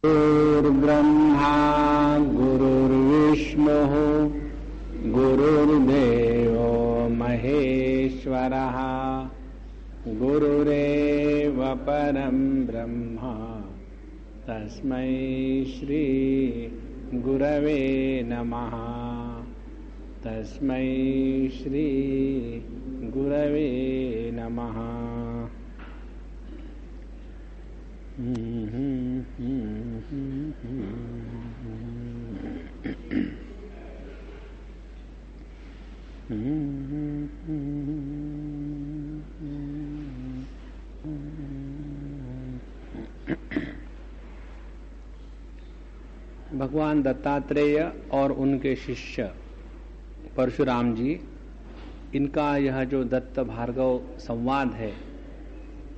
गुरुर्ब्रह्मा गुरुर्विष्णुः गुरुर्देवो महेश्वरः गुरुरेव परं ब्रह्म तस्मै श्री गुरवे नमः। तस्मै श्री गुरवे नमः। भगवान दत्तात्रेय और उनके शिष्य परशुराम जी, इनका यह जो दत्त भार्गव संवाद है,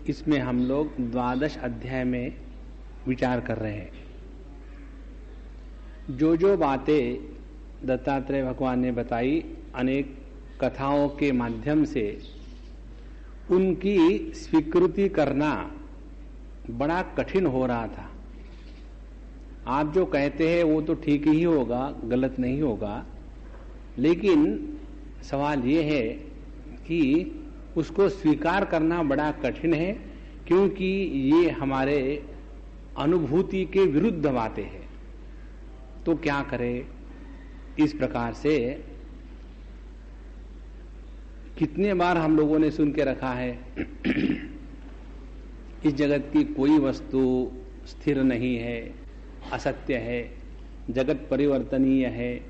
इसमें हम लोग 12 अध्याय में विचार कर रहे हैं। जो जो बातें दत्तात्रेय भगवान ने बताई अनेक कथाओं के माध्यम से, उनकी स्वीकृति करना बड़ा कठिन हो रहा था। आप जो कहते हैं वो तो ठीक ही होगा, गलत नहीं होगा, लेकिन सवाल ये है कि उसको स्वीकार करना बड़ा कठिन है, क्योंकि ये हमारे अनुभूति के विरुद्ध बातें हैं। तो क्या करें? इस प्रकार से कितने बार हम लोगों ने सुन के रखा है इस जगत की कोई वस्तु स्थिर नहीं है, असत्य है, जगत परिवर्तनीय है।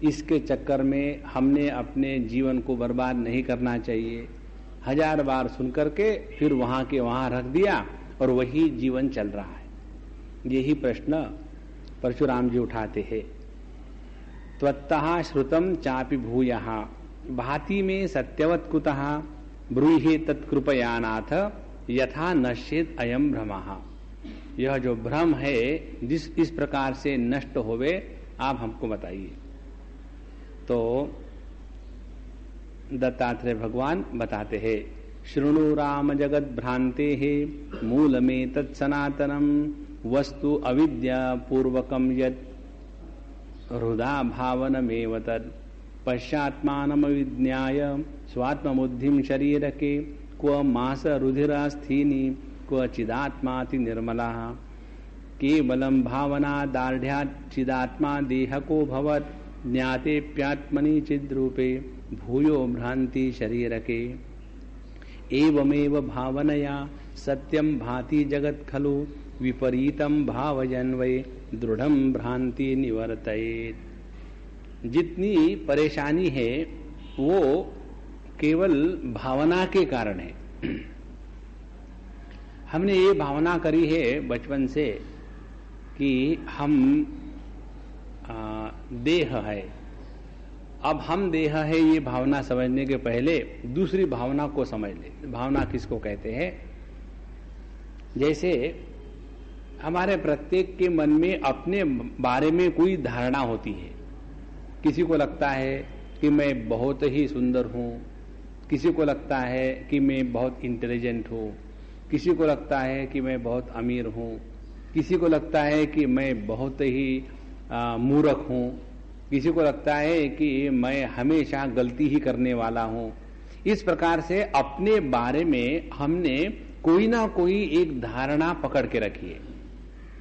इसके चक्कर में हमने अपने जीवन को बर्बाद नहीं करना चाहिए। 1000 बार सुन करके फिर वहां के वहां रख दिया और वही जीवन चल रहा है। यही प्रश्न परशुराम जी उठाते हैं। त्वत्तः श्रुतम चापि भूयः भाति में सत्यवत् कुतः ब्रूहि तत्कृपयानाथ यथा नश्येत अयम भ्रमः। यह जो भ्रम है जिस इस प्रकार से नष्ट होवे, आप हमको बताइए। तो दत्तात्रेय भगवान बताते हैं, शृणु राम जगत भ्रांते है मूल में तत्सनातनम वस्तु अविद्या पूर्वकम यद हृदा भावनमेव तद पश्चात्मानम विज्ञाय स्वात्मबुद्धिम शरीर के क्व मास रुधिरास्थीनि क्व चिदात्माति निर्मला केवलम भावना दार्ढ्यात् चिदात्मा देह को भवत ज्ञाते प्यात्मनि चिद्रूपे भूयो भ्रांति शरीर के एवमेव भावनया सत्यम भाति जगत खलु विपरीतम भावजन वै दृढ़म भ्रांति निवर्तयेत। जितनी परेशानी है वो केवल भावना के कारण है। हमने ये भावना करी है बचपन से कि हम देह है। अब हम देह है ये भावना समझने के पहले दूसरी भावना को समझ ले। भावना किसको कहते हैं? जैसे हमारे प्रत्येक के मन में अपने बारे में कोई धारणा होती है। किसी को लगता है कि मैं बहुत ही सुंदर हूँ, किसी को लगता है कि मैं बहुत इंटेलिजेंट हूँ, किसी को लगता है कि मैं बहुत अमीर हूँ, किसी को लगता है कि मैं बहुत ही मूर्ख हूँ, किसी को लगता है कि मैं हमेशा गलती ही करने वाला हूँ। इस प्रकार से अपने बारे में हमने कोई ना कोई एक धारणा पकड़ के रखी है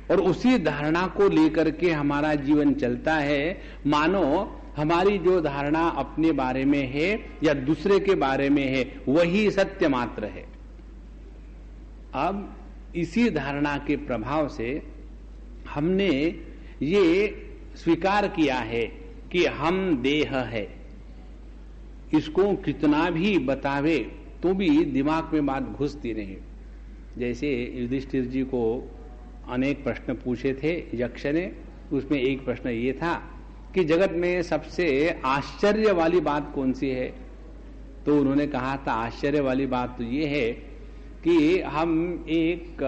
और उसी धारणा को लेकर के हमारा जीवन चलता है, मानो हमारी जो धारणा अपने बारे में है या दूसरे के बारे में है वही सत्य मात्र है। अब इसी धारणा के प्रभाव से हमने ये स्वीकार किया है कि हम देह है। इसको कितना भी बतावे तो भी दिमाग में बात घुसती नहीं। जैसे युधिष्ठिर जी को अनेक प्रश्न पूछे थे यक्ष ने, उसमें एक प्रश्न ये था कि जगत में सबसे आश्चर्य वाली बात कौन सी है? तो उन्होंने कहा था आश्चर्य वाली बात तो ये है कि हम एक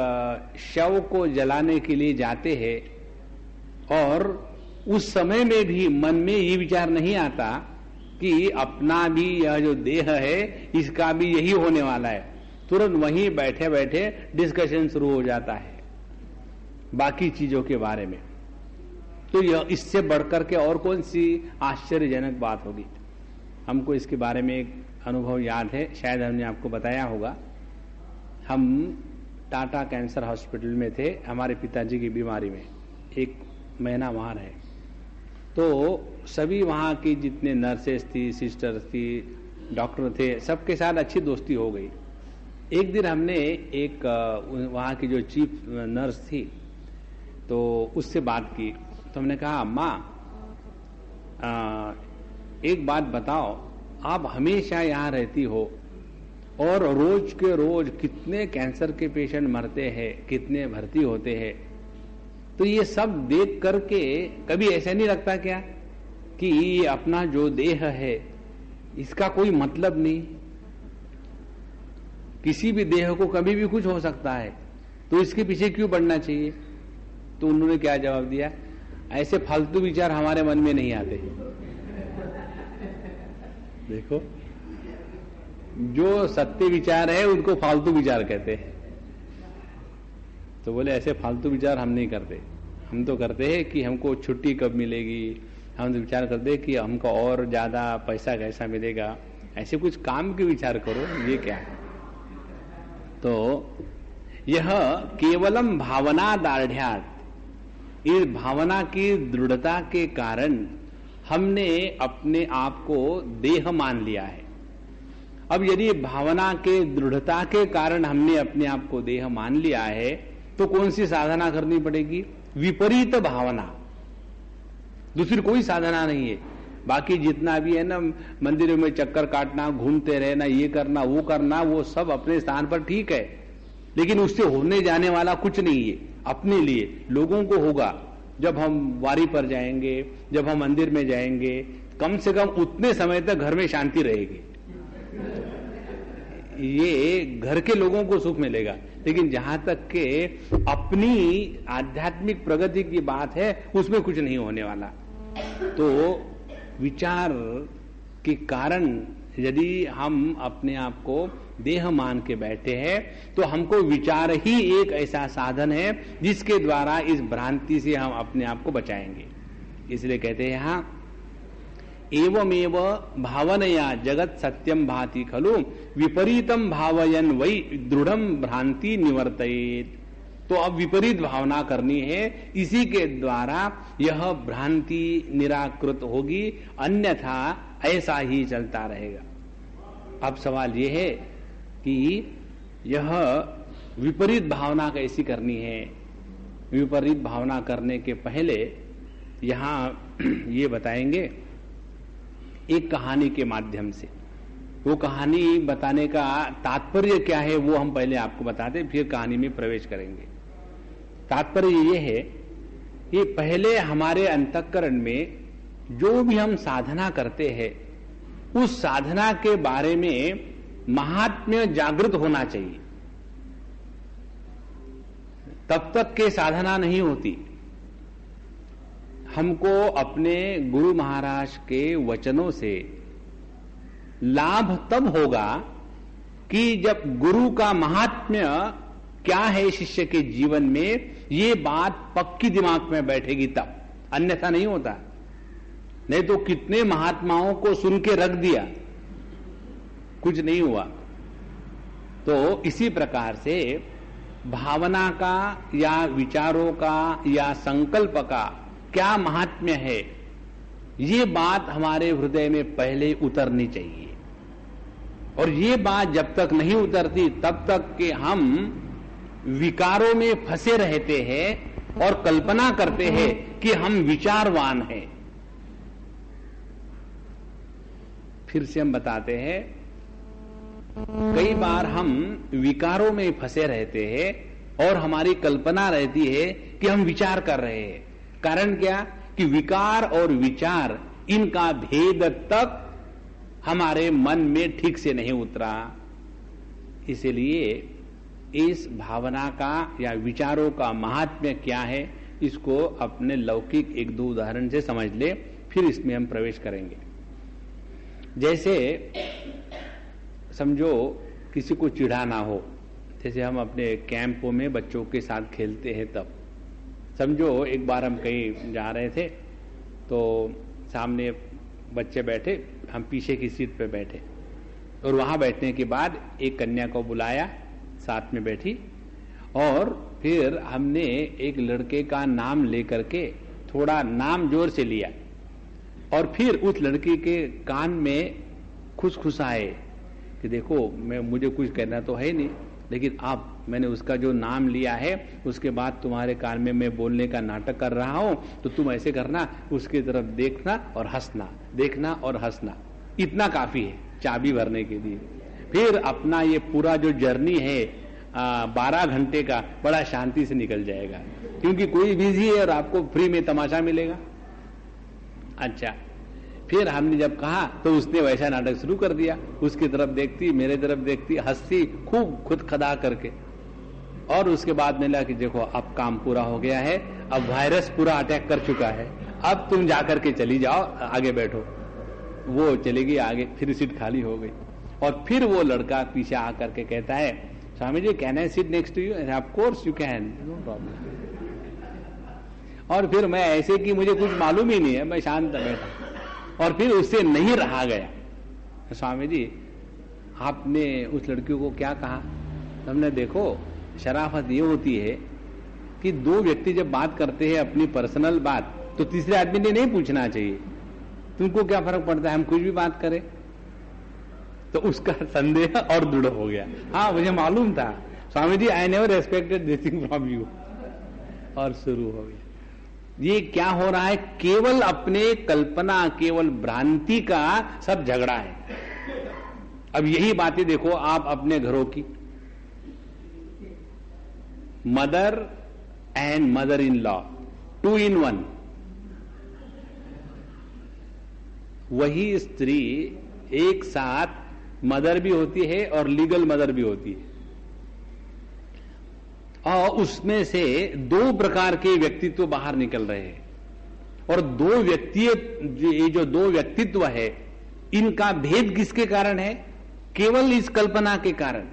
शव को जलाने के लिए जाते हैं और उस समय में भी मन में ये विचार नहीं आता कि अपना भी यह जो देह है इसका भी यही होने वाला है। तुरंत वहीं बैठे बैठे डिस्कशन शुरू हो जाता है। बाकी चीजों के बारे में। तो यह इससे बढ़कर के और कौन सी आश्चर्यजनक बात होगी। हमको इसके बारे में एक अनुभव याद है, शायद हमने आपको बताया होगा। हम टाटा कैंसर हॉस्पिटल में थे, हमारे पिताजी की बीमारी में, 1 महीना वहाँ रहे। तो सभी वहाँ की जितने नर्सेस थी, सिस्टर्स थी, डॉक्टर थे, सबके साथ अच्छी दोस्ती हो गई। एक दिन हमने एक वहाँ की जो चीफ नर्स थी तो उससे बात की। तो हमने कहा, अम्मा एक बात बताओ, आप हमेशा यहाँ रहती हो और रोज के रोज कितने कैंसर के पेशेंट मरते हैं, कितने भर्ती होते हैं, तो ये सब देख करके कभी ऐसा नहीं लगता क्या कि ये अपना जो देह है इसका कोई मतलब नहीं? किसी भी देह को कभी भी कुछ हो सकता है, तो इसके पीछे क्यों बढ़ना चाहिए? तो उन्होंने क्या जवाब दिया, ऐसे फालतू विचार हमारे मन में नहीं आते। देखो, जो सत्य विचार है उनको फालतू विचार कहते हैं। तो बोले ऐसे फालतू विचार हम नहीं करते, हम तो करते हैं कि हमको छुट्टी कब मिलेगी, हम तो विचार करते हैं कि हमको और ज्यादा पैसा कैसा मिलेगा, ऐसे कुछ काम के विचार करो, ये क्या है? तो यह केवलम भावना दार्ढ्यात्, इस भावना की दृढ़ता के कारण हमने अपने आप को देह मान लिया है। अब यदि भावना के दृढ़ता के कारण हमने अपने आप को देह मान लिया है तो कौन सी साधना करनी पड़ेगी? विपरीत भावना, दूसरी कोई साधना नहीं है। बाकी जितना भी है ना, मंदिरों में चक्कर काटना, घूमते रहना, ये करना वो करना, वो सब अपने स्थान पर ठीक है, लेकिन उससे होने जाने वाला कुछ नहीं है। अपने लिए लोगों को होगा, जब हम वारी पर जाएंगे, जब हम मंदिर में जाएंगे, कम से कम उतने समय तक घर में शांति रहेगी, ये घर के लोगों को सुख मिलेगा। लेकिन जहां तक के अपनी आध्यात्मिक प्रगति की बात है, उसमें कुछ नहीं होने वाला। तो विचार के कारण यदि हम अपने आप को देह मान के बैठे हैं तो हमको विचार ही एक ऐसा साधन है जिसके द्वारा इस भ्रांति से हम अपने आप को बचाएंगे। इसलिए कहते हैं यहां, एवमेव भावनया जगत सत्यम भाति खलु विपरीतम भावयन वै दृढ़म भ्रांति निवर्तयेत। तो अब विपरीत भावना करनी है, इसी के द्वारा यह भ्रांति निराकृत होगी, अन्यथा ऐसा ही चलता रहेगा। अब सवाल यह है कि यह विपरीत भावना कैसी करनी है? विपरीत भावना करने के पहले यहां ये बताएंगे एक कहानी के माध्यम से। वो कहानी बताने का तात्पर्य क्या है वो हम पहले आपको बताते, फिर कहानी में प्रवेश करेंगे। तात्पर्य ये है कि पहले हमारे अंतःकरण में जो भी हम साधना करते हैं उस साधना के बारे में महात्म्य जागृत होना चाहिए, तब तक के साधना नहीं होती। हमको अपने गुरु महाराज के वचनों से लाभ तब होगा कि जब गुरु का महात्म्य क्या है शिष्य के जीवन में, ये बात पक्की दिमाग में बैठेगी तब, अन्यथा नहीं होता। नहीं तो कितने महात्माओं को सुन के रख दिया, कुछ नहीं हुआ। तो इसी प्रकार से भावना का या विचारों का या संकल्प का क्या महात्म्य है, ये बात हमारे हृदय में पहले उतरनी चाहिए। और ये बात जब तक नहीं उतरती तब तक के हम विकारों में फंसे रहते हैं और कल्पना करते हैं कि हम विचारवान हैं। फिर से हम बताते हैं, कई बार हम विकारों में फंसे रहते हैं और हमारी कल्पना रहती है कि हम विचार कर रहे हैं। कारण क्या? कि विकार और विचार इनका भेद तक हमारे मन में ठीक से नहीं उतरा। इसलिए इस भावना का या विचारों का महात्म्य क्या है, इसको अपने लौकिक एक दो उदाहरण से समझ ले, फिर इसमें हम प्रवेश करेंगे। जैसे समझो किसी को चिढ़ाना हो, जैसे हम अपने कैंपों में बच्चों के साथ खेलते हैं तब समझो एक बार हम कहीं जा रहे थे तो सामने बच्चे बैठे, हम पीछे की सीट पे बैठे और वहां बैठने के बाद एक कन्या को बुलाया, साथ में बैठी और फिर हमने एक लड़के का नाम लेकर के थोड़ा नाम जोर से लिया और फिर उस लड़की के कान में खुसखुसाए कि देखो मुझे कुछ कहना तो है नहीं, लेकिन अब मैंने उसका जो नाम लिया है उसके बाद तुम्हारे कान में मैं बोलने का नाटक कर रहा हूं, तो तुम ऐसे करना, उसकी तरफ देखना और हंसना, देखना और हंसना, इतना काफी है चाबी भरने के लिए। फिर अपना ये पूरा जो जर्नी है 12 घंटे का बड़ा शांति से निकल जाएगा, क्योंकि कोई बिजी है और आपको फ्री में तमाशा मिलेगा। अच्छा, फिर हमने जब कहा तो उसने वैसा नाटक शुरू कर दिया, उसकी तरफ देखती, मेरे तरफ देखती, हंसती खूब खुद खदा करके, और उसके बाद ने लगा कि देखो अब काम पूरा हो गया है, अब वायरस पूरा अटैक कर चुका है, अब तुम जाकर के चली जाओ, आगे बैठो। वो चली गई आगे, फिर सीट खाली हो गई और फिर वो लड़का पीछे आकर के कहता है, Swami ji can I sit next to you? Of course you can, no problem. और फिर मैं ऐसे कि मुझे कुछ मालूम ही नहीं है, मैं शांत बैठा और फिर उससे नहीं रहा गया। स्वामी जी आपने उस लड़की को क्या कहा? हमने देखो शराफत ये होती है कि दो व्यक्ति जब बात करते हैं अपनी पर्सनल बात, तो तीसरे आदमी ने नहीं पूछना चाहिए तुमको क्या फर्क पड़ता है हम कुछ भी बात करें। तो उसका संदेह और दृढ़ हो गया, हाँ मुझे मालूम था Swami ji, I never expected this thing from you. और शुरू हो गया। ये क्या हो रहा है? केवल अपने कल्पना, केवल भ्रांति का सब झगड़ा है। अब यही बातें देखो आप अपने घरों की, mother and mother in law, 2 in 1। वही स्त्री एक साथ मदर भी होती है और लीगल मदर भी होती है, और उसमें से 2 प्रकार के व्यक्तित्व बाहर निकल रहे हैं। और ये जो 2 व्यक्तित्व है, इनका भेद किसके कारण है? केवल इस कल्पना के कारण।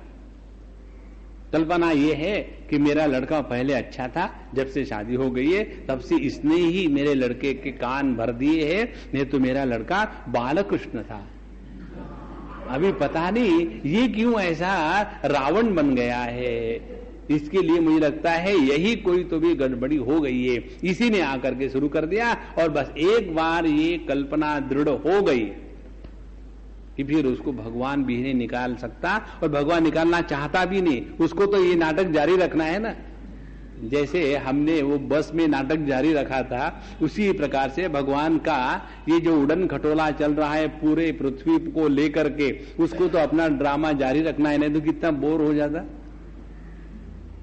कल्पना यह है कि मेरा लड़का पहले अच्छा था, जब से शादी हो गई है तब से इसने ही मेरे लड़के के कान भर दिए हैं, नहीं तो मेरा लड़का बालकृष्ण था। अभी पता नहीं ये क्यों ऐसा रावण बन गया है, इसके लिए मुझे लगता है यही कोई तो भी गड़बड़ी हो गई है, इसी ने आकर के शुरू कर दिया। और बस एक बार ये कल्पना दृढ़ हो गई कि फिर उसको भगवान भी नहीं निकाल सकता, और भगवान निकालना चाहता भी नहीं, उसको तो ये नाटक जारी रखना है ना। जैसे हमने वो बस में नाटक जारी रखा था, उसी प्रकार से भगवान का ये जो उड़न खटोला चल रहा है पूरे पृथ्वी को लेकर के, उसको तो अपना ड्रामा जारी रखना है, नहीं तो कितना बोर हो जाता।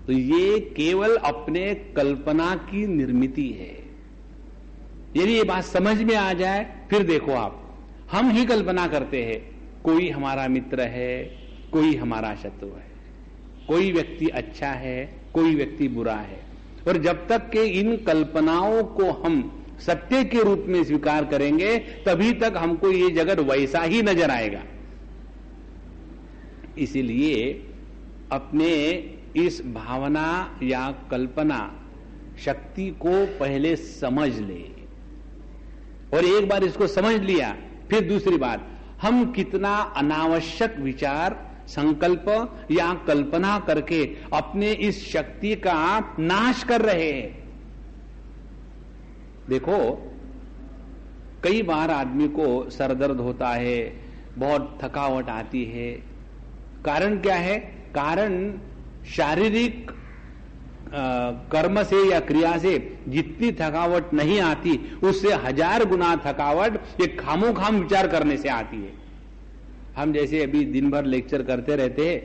तो ये केवल अपने कल्पना की निर्मिति है। यदि ये बात समझ में आ जाए, फिर देखो आप, हम ही कल्पना करते हैं कोई हमारा मित्र है, कोई हमारा शत्रु है, कोई व्यक्ति अच्छा है, कोई व्यक्ति बुरा है, और जब तक के इन कल्पनाओं को हम सत्य के रूप में स्वीकार करेंगे तभी तक हमको ये जगत वैसा ही नजर आएगा। इसीलिए अपने इस भावना या कल्पना शक्ति को पहले समझ ले, और एक बार इसको समझ लिया, फिर दूसरी बात, हम कितना अनावश्यक विचार, संकल्प या कल्पना करके अपने इस शक्ति का नाश कर रहे हैं। देखो कई बार आदमी को सरदर्द होता है, बहुत थकावट आती है, कारण क्या है? कारण शारीरिक कर्म से या क्रिया से जितनी थकावट नहीं आती, उससे 1000 गुना थकावट एक खामोखाम विचार करने से आती है। हम जैसे अभी दिन भर लेक्चर करते रहते हैं,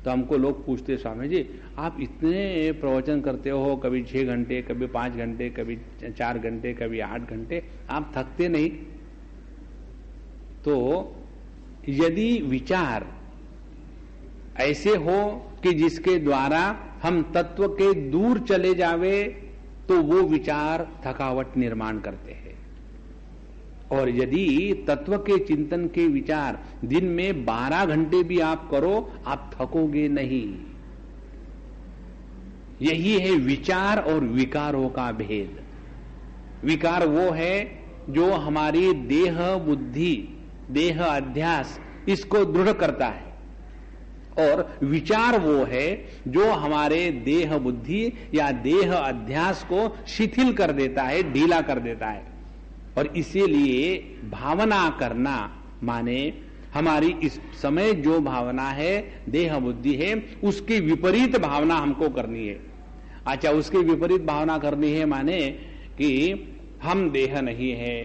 तो हमको लोग पूछते, स्वामी जी आप इतने प्रवचन करते हो, कभी 6 घंटे, कभी 5 घंटे, कभी 4 घंटे, कभी 8 घंटे, आप थकते नहीं? तो यदि विचार ऐसे हो कि जिसके द्वारा हम तत्व के दूर चले जावे, तो वो विचार थकावट निर्माण करते हैं। और यदि तत्व के चिंतन के विचार दिन में 12 घंटे भी आप करो, आप थकोगे नहीं। यही है विचार और विकारों का भेद। विकार वो है जो हमारी देह बुद्धि, देह अध्यास इसको दृढ़ करता है, और विचार वो है जो हमारे देह बुद्धि या देह अध्यास को शिथिल कर देता है, ढीला कर देता है। और इसीलिए भावना करना माने हमारी इस समय जो भावना है, देह बुद्धि है, उसकी विपरीत भावना हमको करनी है। अच्छा, उसकी विपरीत भावना करनी है माने कि हम देह नहीं है,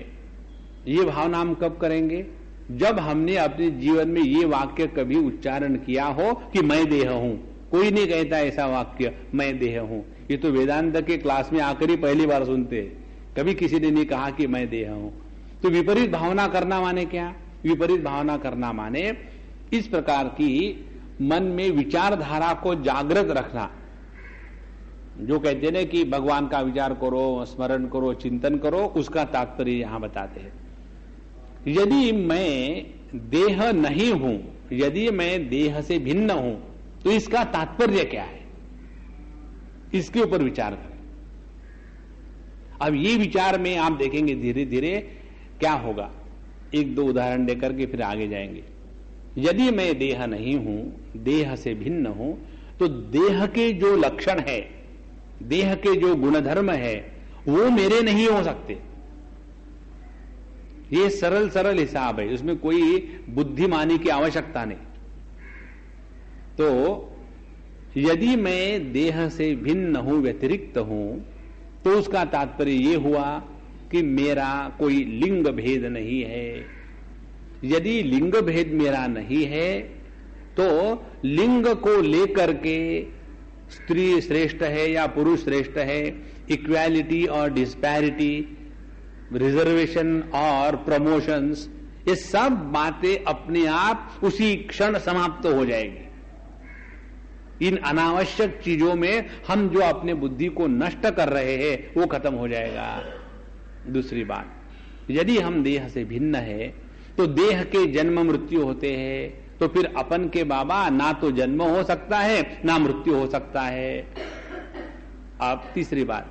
ये भावना हम कब करेंगे? जब हमने अपने जीवन में ये वाक्य कभी उच्चारण किया हो कि मैं देह हूं। कोई नहीं कहता ऐसा वाक्य, मैं देह हूं। ये तो वेदांत के क्लास में आकर ही पहली बार सुनते हैं, कभी किसी ने नहीं कहा कि मैं देह हूं। तो विपरीत भावना करना माने क्या? विपरीत भावना करना माने इस प्रकार की मन में विचारधारा को जागृत रखना। जो कहते हैं ना कि भगवान का विचार करो, स्मरण करो, चिंतन करो, उसका तात्पर्य यहां बताते हैं। यदि मैं देह नहीं हूं, यदि मैं देह से भिन्न हूं, तो इसका तात्पर्य क्या है? इसके ऊपर विचार करें। अब ये विचार में आप देखेंगे धीरे धीरे क्या होगा। एक दो उदाहरण देकर के फिर आगे जाएंगे। यदि मैं देह नहीं हूं, देह से भिन्न हूं, तो देह के जो लक्षण है, देह के जो गुणधर्म है, वो मेरे नहीं हो सकते। ये सरल सरल हिसाब है, उसमें कोई बुद्धिमानी की आवश्यकता नहीं। तो यदि मैं देह से भिन्न हूं, व्यतिरिक्त हूं, तो उसका तात्पर्य यह हुआ कि मेरा कोई लिंग भेद नहीं है। यदि लिंग भेद मेरा नहीं है, तो लिंग को लेकर के स्त्री श्रेष्ठ है या पुरुष श्रेष्ठ है, इक्वालिटी और डिस्पैरिटी, रिजर्वेशन और प्रमोशंस, ये सब बातें अपने आप उसी क्षण समाप्त हो जाएगी। इन अनावश्यक चीजों में हम जो अपने बुद्धि को नष्ट कर रहे हैं वो खत्म हो जाएगा। दूसरी बात, यदि हम देह से भिन्न है तो देह के जन्म मृत्यु होते हैं, तो फिर अपन के बाबा ना तो जन्म हो सकता है ना मृत्यु हो सकता है। अब तीसरी बात,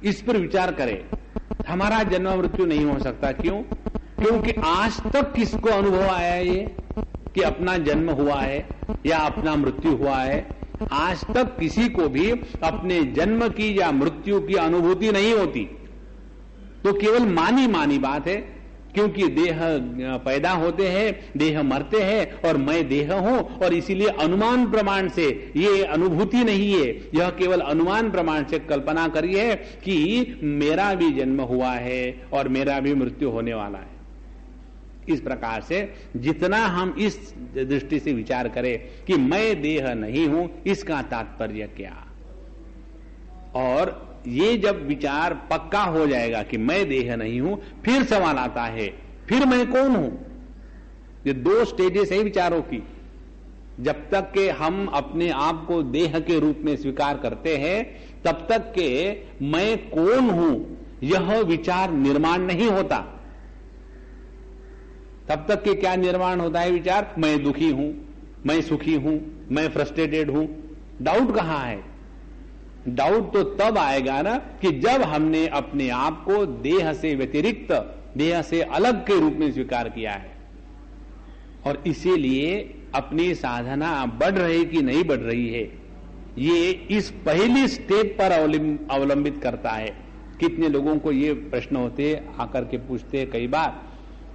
इस पर विचार करें। हमारा जन्म मृत्यु नहीं हो सकता। क्यों? क्योंकि आज तक किसको अनुभव आया है ये कि अपना जन्म हुआ है या अपना मृत्यु हुआ है? आज तक किसी को भी अपने जन्म की या मृत्यु की अनुभूति नहीं होती। तो केवल मानी बात है, क्योंकि देह पैदा होते हैं, देह मरते हैं, और मैं देह हूं, और इसीलिए अनुमान प्रमाण से ये अनुभूति नहीं है। यह केवल अनुमान प्रमाण से कल्पना करी है कि मेरा भी जन्म हुआ है और मेरा भी मृत्यु होने वाला है। इस प्रकार से जितना हम इस दृष्टि से विचार करें कि मैं देह नहीं हूं, इसका तात्पर्य क्या? और ये जब विचार पक्का हो जाएगा कि मैं देह नहीं हूं, फिर सवाल आता है, फिर मैं कौन हूं? ये दो स्टेजेस है विचारों की। जब तक के हम अपने आप को देह के रूप में स्वीकार करते हैं, तब तक के मैं कौन हूं यह विचार निर्माण नहीं होता। तब तक के क्या निर्माण होता है विचार? मैं दुखी हूं, मैं सुखी हूं, मैं फ्रस्ट्रेटेड हूं। डाउट कहां है? डाउट तो तब आएगा ना कि जब हमने अपने आप को देह से व्यतिरिक्त, देह से अलग के रूप में स्वीकार किया है। और इसीलिए अपनी साधना बढ़ रही कि नहीं बढ़ रही है, ये इस पहली स्टेप पर अवलंबित करता है। कितने लोगों को ये प्रश्न होते, आकर के पूछते कई बार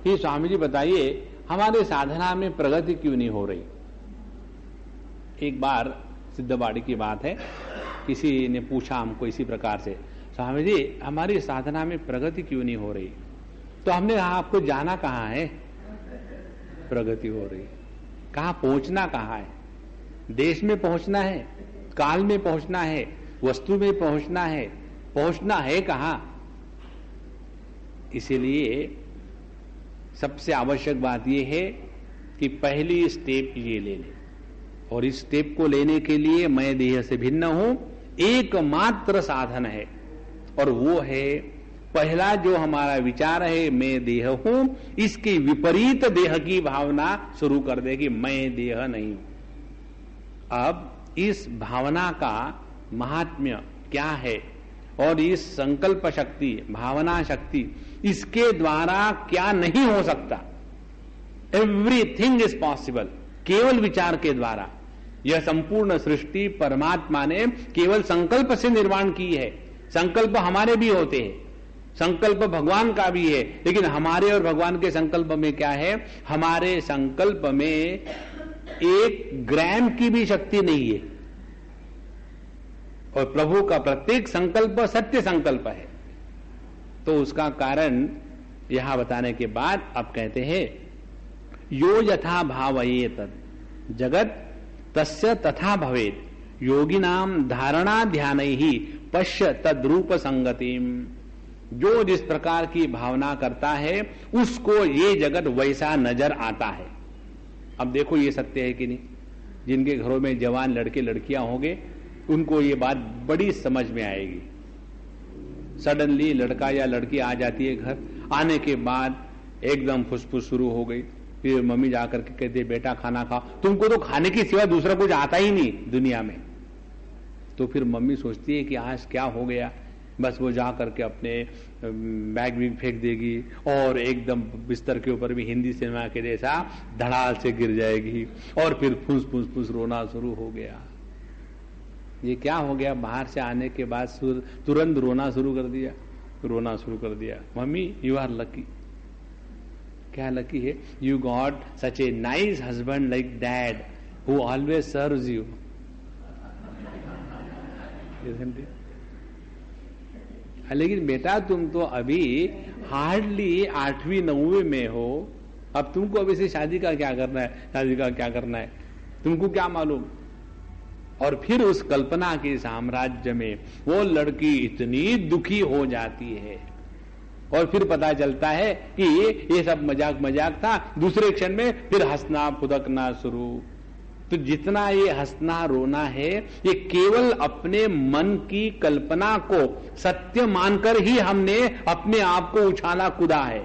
कि स्वामी जी बताइए, हमारे साधना में प्रगति क्यों नहीं हो रही? एक बार सिद्धवाड़ी की बात है, किसी ने पूछा हमको इसी प्रकार से, स्वामी जी हमारी साधना में प्रगति क्यों नहीं हो रही? तो हमने कहा आपको जाना कहां है? प्रगति हो रही। कहां पहुंचना कहां है? देश में पहुंचना है, काल में पहुंचना है, वस्तु में पहुंचना है कहां? इसीलिए सबसे आवश्यक बात यह है कि पहली स्टेप ये ले ले, और इस स्टेप को लेने के लिए मैं देह से भिन्न हूं एकमात्र साधन है, और वो है पहला जो हमारा विचार है मैं देह हूं, इसके विपरीत देह की भावना शुरू कर दे कि मैं देह नहीं हूं। अब इस भावना का महात्म्य क्या है और इस संकल्प शक्ति, भावना शक्ति, इसके द्वारा क्या नहीं हो सकता। एवरीथिंग इज पॉसिबल केवल विचार के द्वारा। यह संपूर्ण सृष्टि परमात्मा ने केवल संकल्प से निर्माण की है। संकल्प हमारे भी होते हैं, संकल्प भगवान का भी है, लेकिन हमारे और भगवान के संकल्प में क्या है? हमारे संकल्प में 1 ग्राम की भी शक्ति नहीं है और प्रभु का प्रत्येक संकल्प सत्य संकल्प है। तो उसका कारण यहां बताने के बाद अब कहते हैं, यो यथा भावयेत जगत तस्य तथा भवेत, योगिनाम धारणा ध्यान ही पश्य तद्रूप संगतिम। जो जिस प्रकार की भावना करता है उसको ये जगत वैसा नजर आता है। अब देखो ये सत्य है कि नहीं? जिनके घरों में जवान लड़के लड़कियां होंगे उनको ये बात बड़ी समझ में आएगी। सडनली लड़का या लड़की आ जाती है घर, आने के बाद एकदम फुसफुस शुरू हो गई, फिर मम्मी जाकर के कहती है बेटा खाना खाओ, तुमको तो खाने की सिवा दूसरा कुछ आता ही नहीं दुनिया में। तो फिर मम्मी सोचती है कि आज क्या हो गया, बस वो जा करके अपने बैग भी फेंक देगी और एकदम बिस्तर के ऊपर भी हिंदी सिनेमा के जैसा धड़ाल से गिर जाएगी और फिर फुस फुस फुस रोना शुरू हो गया। ये क्या हो गया? बाहर से आने के बाद तुरंत रोना शुरू कर दिया। Mummy you are lucky. क्या लकी है? You got such a nice husband like dad who always serves you. लेकिन बेटा तुम तो अभी हार्डली 8वीं 9वीं में हो, अब तुमको अभी से शादी का क्या करना है, तुमको क्या मालूम। और फिर उस कल्पना के साम्राज्य में वो लड़की इतनी दुखी हो जाती है और फिर पता चलता है कि ये सब मजाक था, दूसरे क्षण में फिर हंसना फुदकना शुरू। तो जितना ये हंसना रोना है ये केवल अपने मन की कल्पना को सत्य मानकर ही हमने अपने आप को उछाला कूदा है।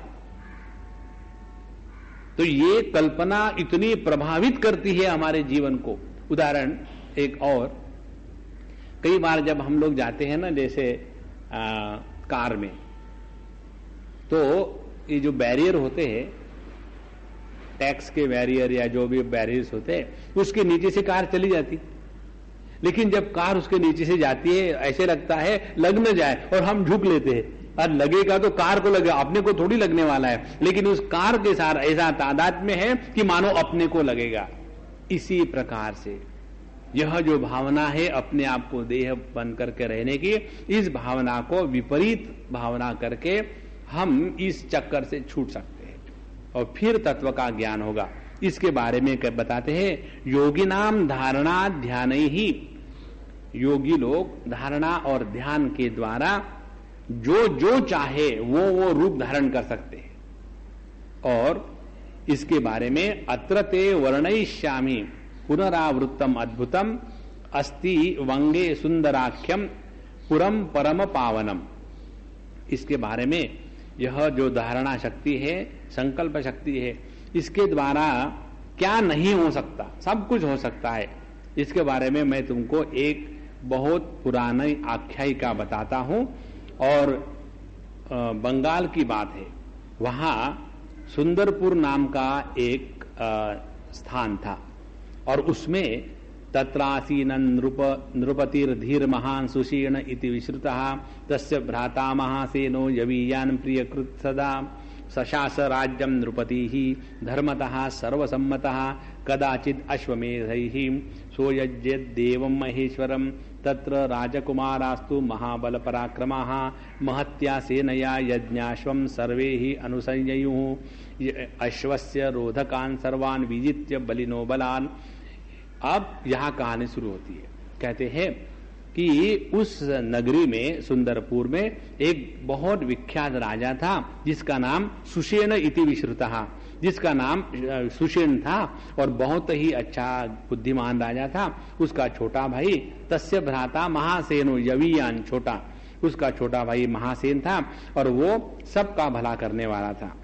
तो ये कल्पना इतनी प्रभावित करती है हमारे जीवन को। उदाहरण एक और, कई बार जब हम लोग जाते हैं ना जैसे कार में, तो ये जो बैरियर होते हैं, टैक्स के बैरियर या जो भी बैरियर्स होते हैं, उसके नीचे से कार चली जाती। लेकिन जब कार उसके नीचे से जाती है ऐसे लगता है लग न जाए और हम झुक लेते हैं, और लगेगा तो कार को लगेगा, अपने को थोड़ी लगने वाला है, लेकिन उस कार के साथ ऐसा तादाद में है कि मानो अपने को लगेगा। इसी प्रकार से यह जो भावना है अपने आप को देह बन करके रहने की, इस भावना को विपरीत भावना करके हम इस चक्कर से छूट सकते हैं और फिर तत्व का ज्ञान होगा। इसके बारे में बताते हैं, योगी नाम धारणा ध्यान ही, योगी लोग धारणा और ध्यान के द्वारा जो जो चाहे वो रूप धारण कर सकते हैं। और इसके बारे में अत्र ते वर्णयिष्यामि पुनरावृत्तम अद्भुतम अस्ति वंगे सुंदराख्यम पुरम परम पावनम। इसके बारे में यह जो धारणा शक्ति है, संकल्प शक्ति है, इसके द्वारा क्या नहीं हो सकता, सब कुछ हो सकता है। इसके बारे में मैं तुमको एक बहुत पुरानी आख्यायिका बताता हूं। और बंगाल की बात है, वहां सुंदरपुर नाम का एक स्थान था और उसमें तत्रासीन नृपतिर्धीर महान सुशीर्ण इति विश्रुतः तस्य भ्राता महासेनो यवीयान प्रियकृत सदा सशास राज्यम नृपतिः धर्मतः सर्वसम्मतः कदाचित् अश्वमेधैः सोयज्येद्देवं महेश्वरं तत्र राजकुमारास्तु महाबल पराक्रमाः महत्या सेनया यज्ञाश्वं सर्वे ही अनुसंययुः अश्वस्य रोधकान् सर्वान् विजित्य बलिनो बलान्। अब यहां कहानी शुरू होती है। कहते हैं कि उस नगरी में, सुंदरपुर में, एक बहुत विख्यात राजा था जिसका नाम सुषेण इति विश्रुतः, जिसका नाम सुषेण था और बहुत ही अच्छा बुद्धिमान राजा था। उसका छोटा भाई तस्य भ्राता महासेनो यवीयान, छोटा, उसका छोटा भाई महासेन था और वो सबका भला करने वाला था।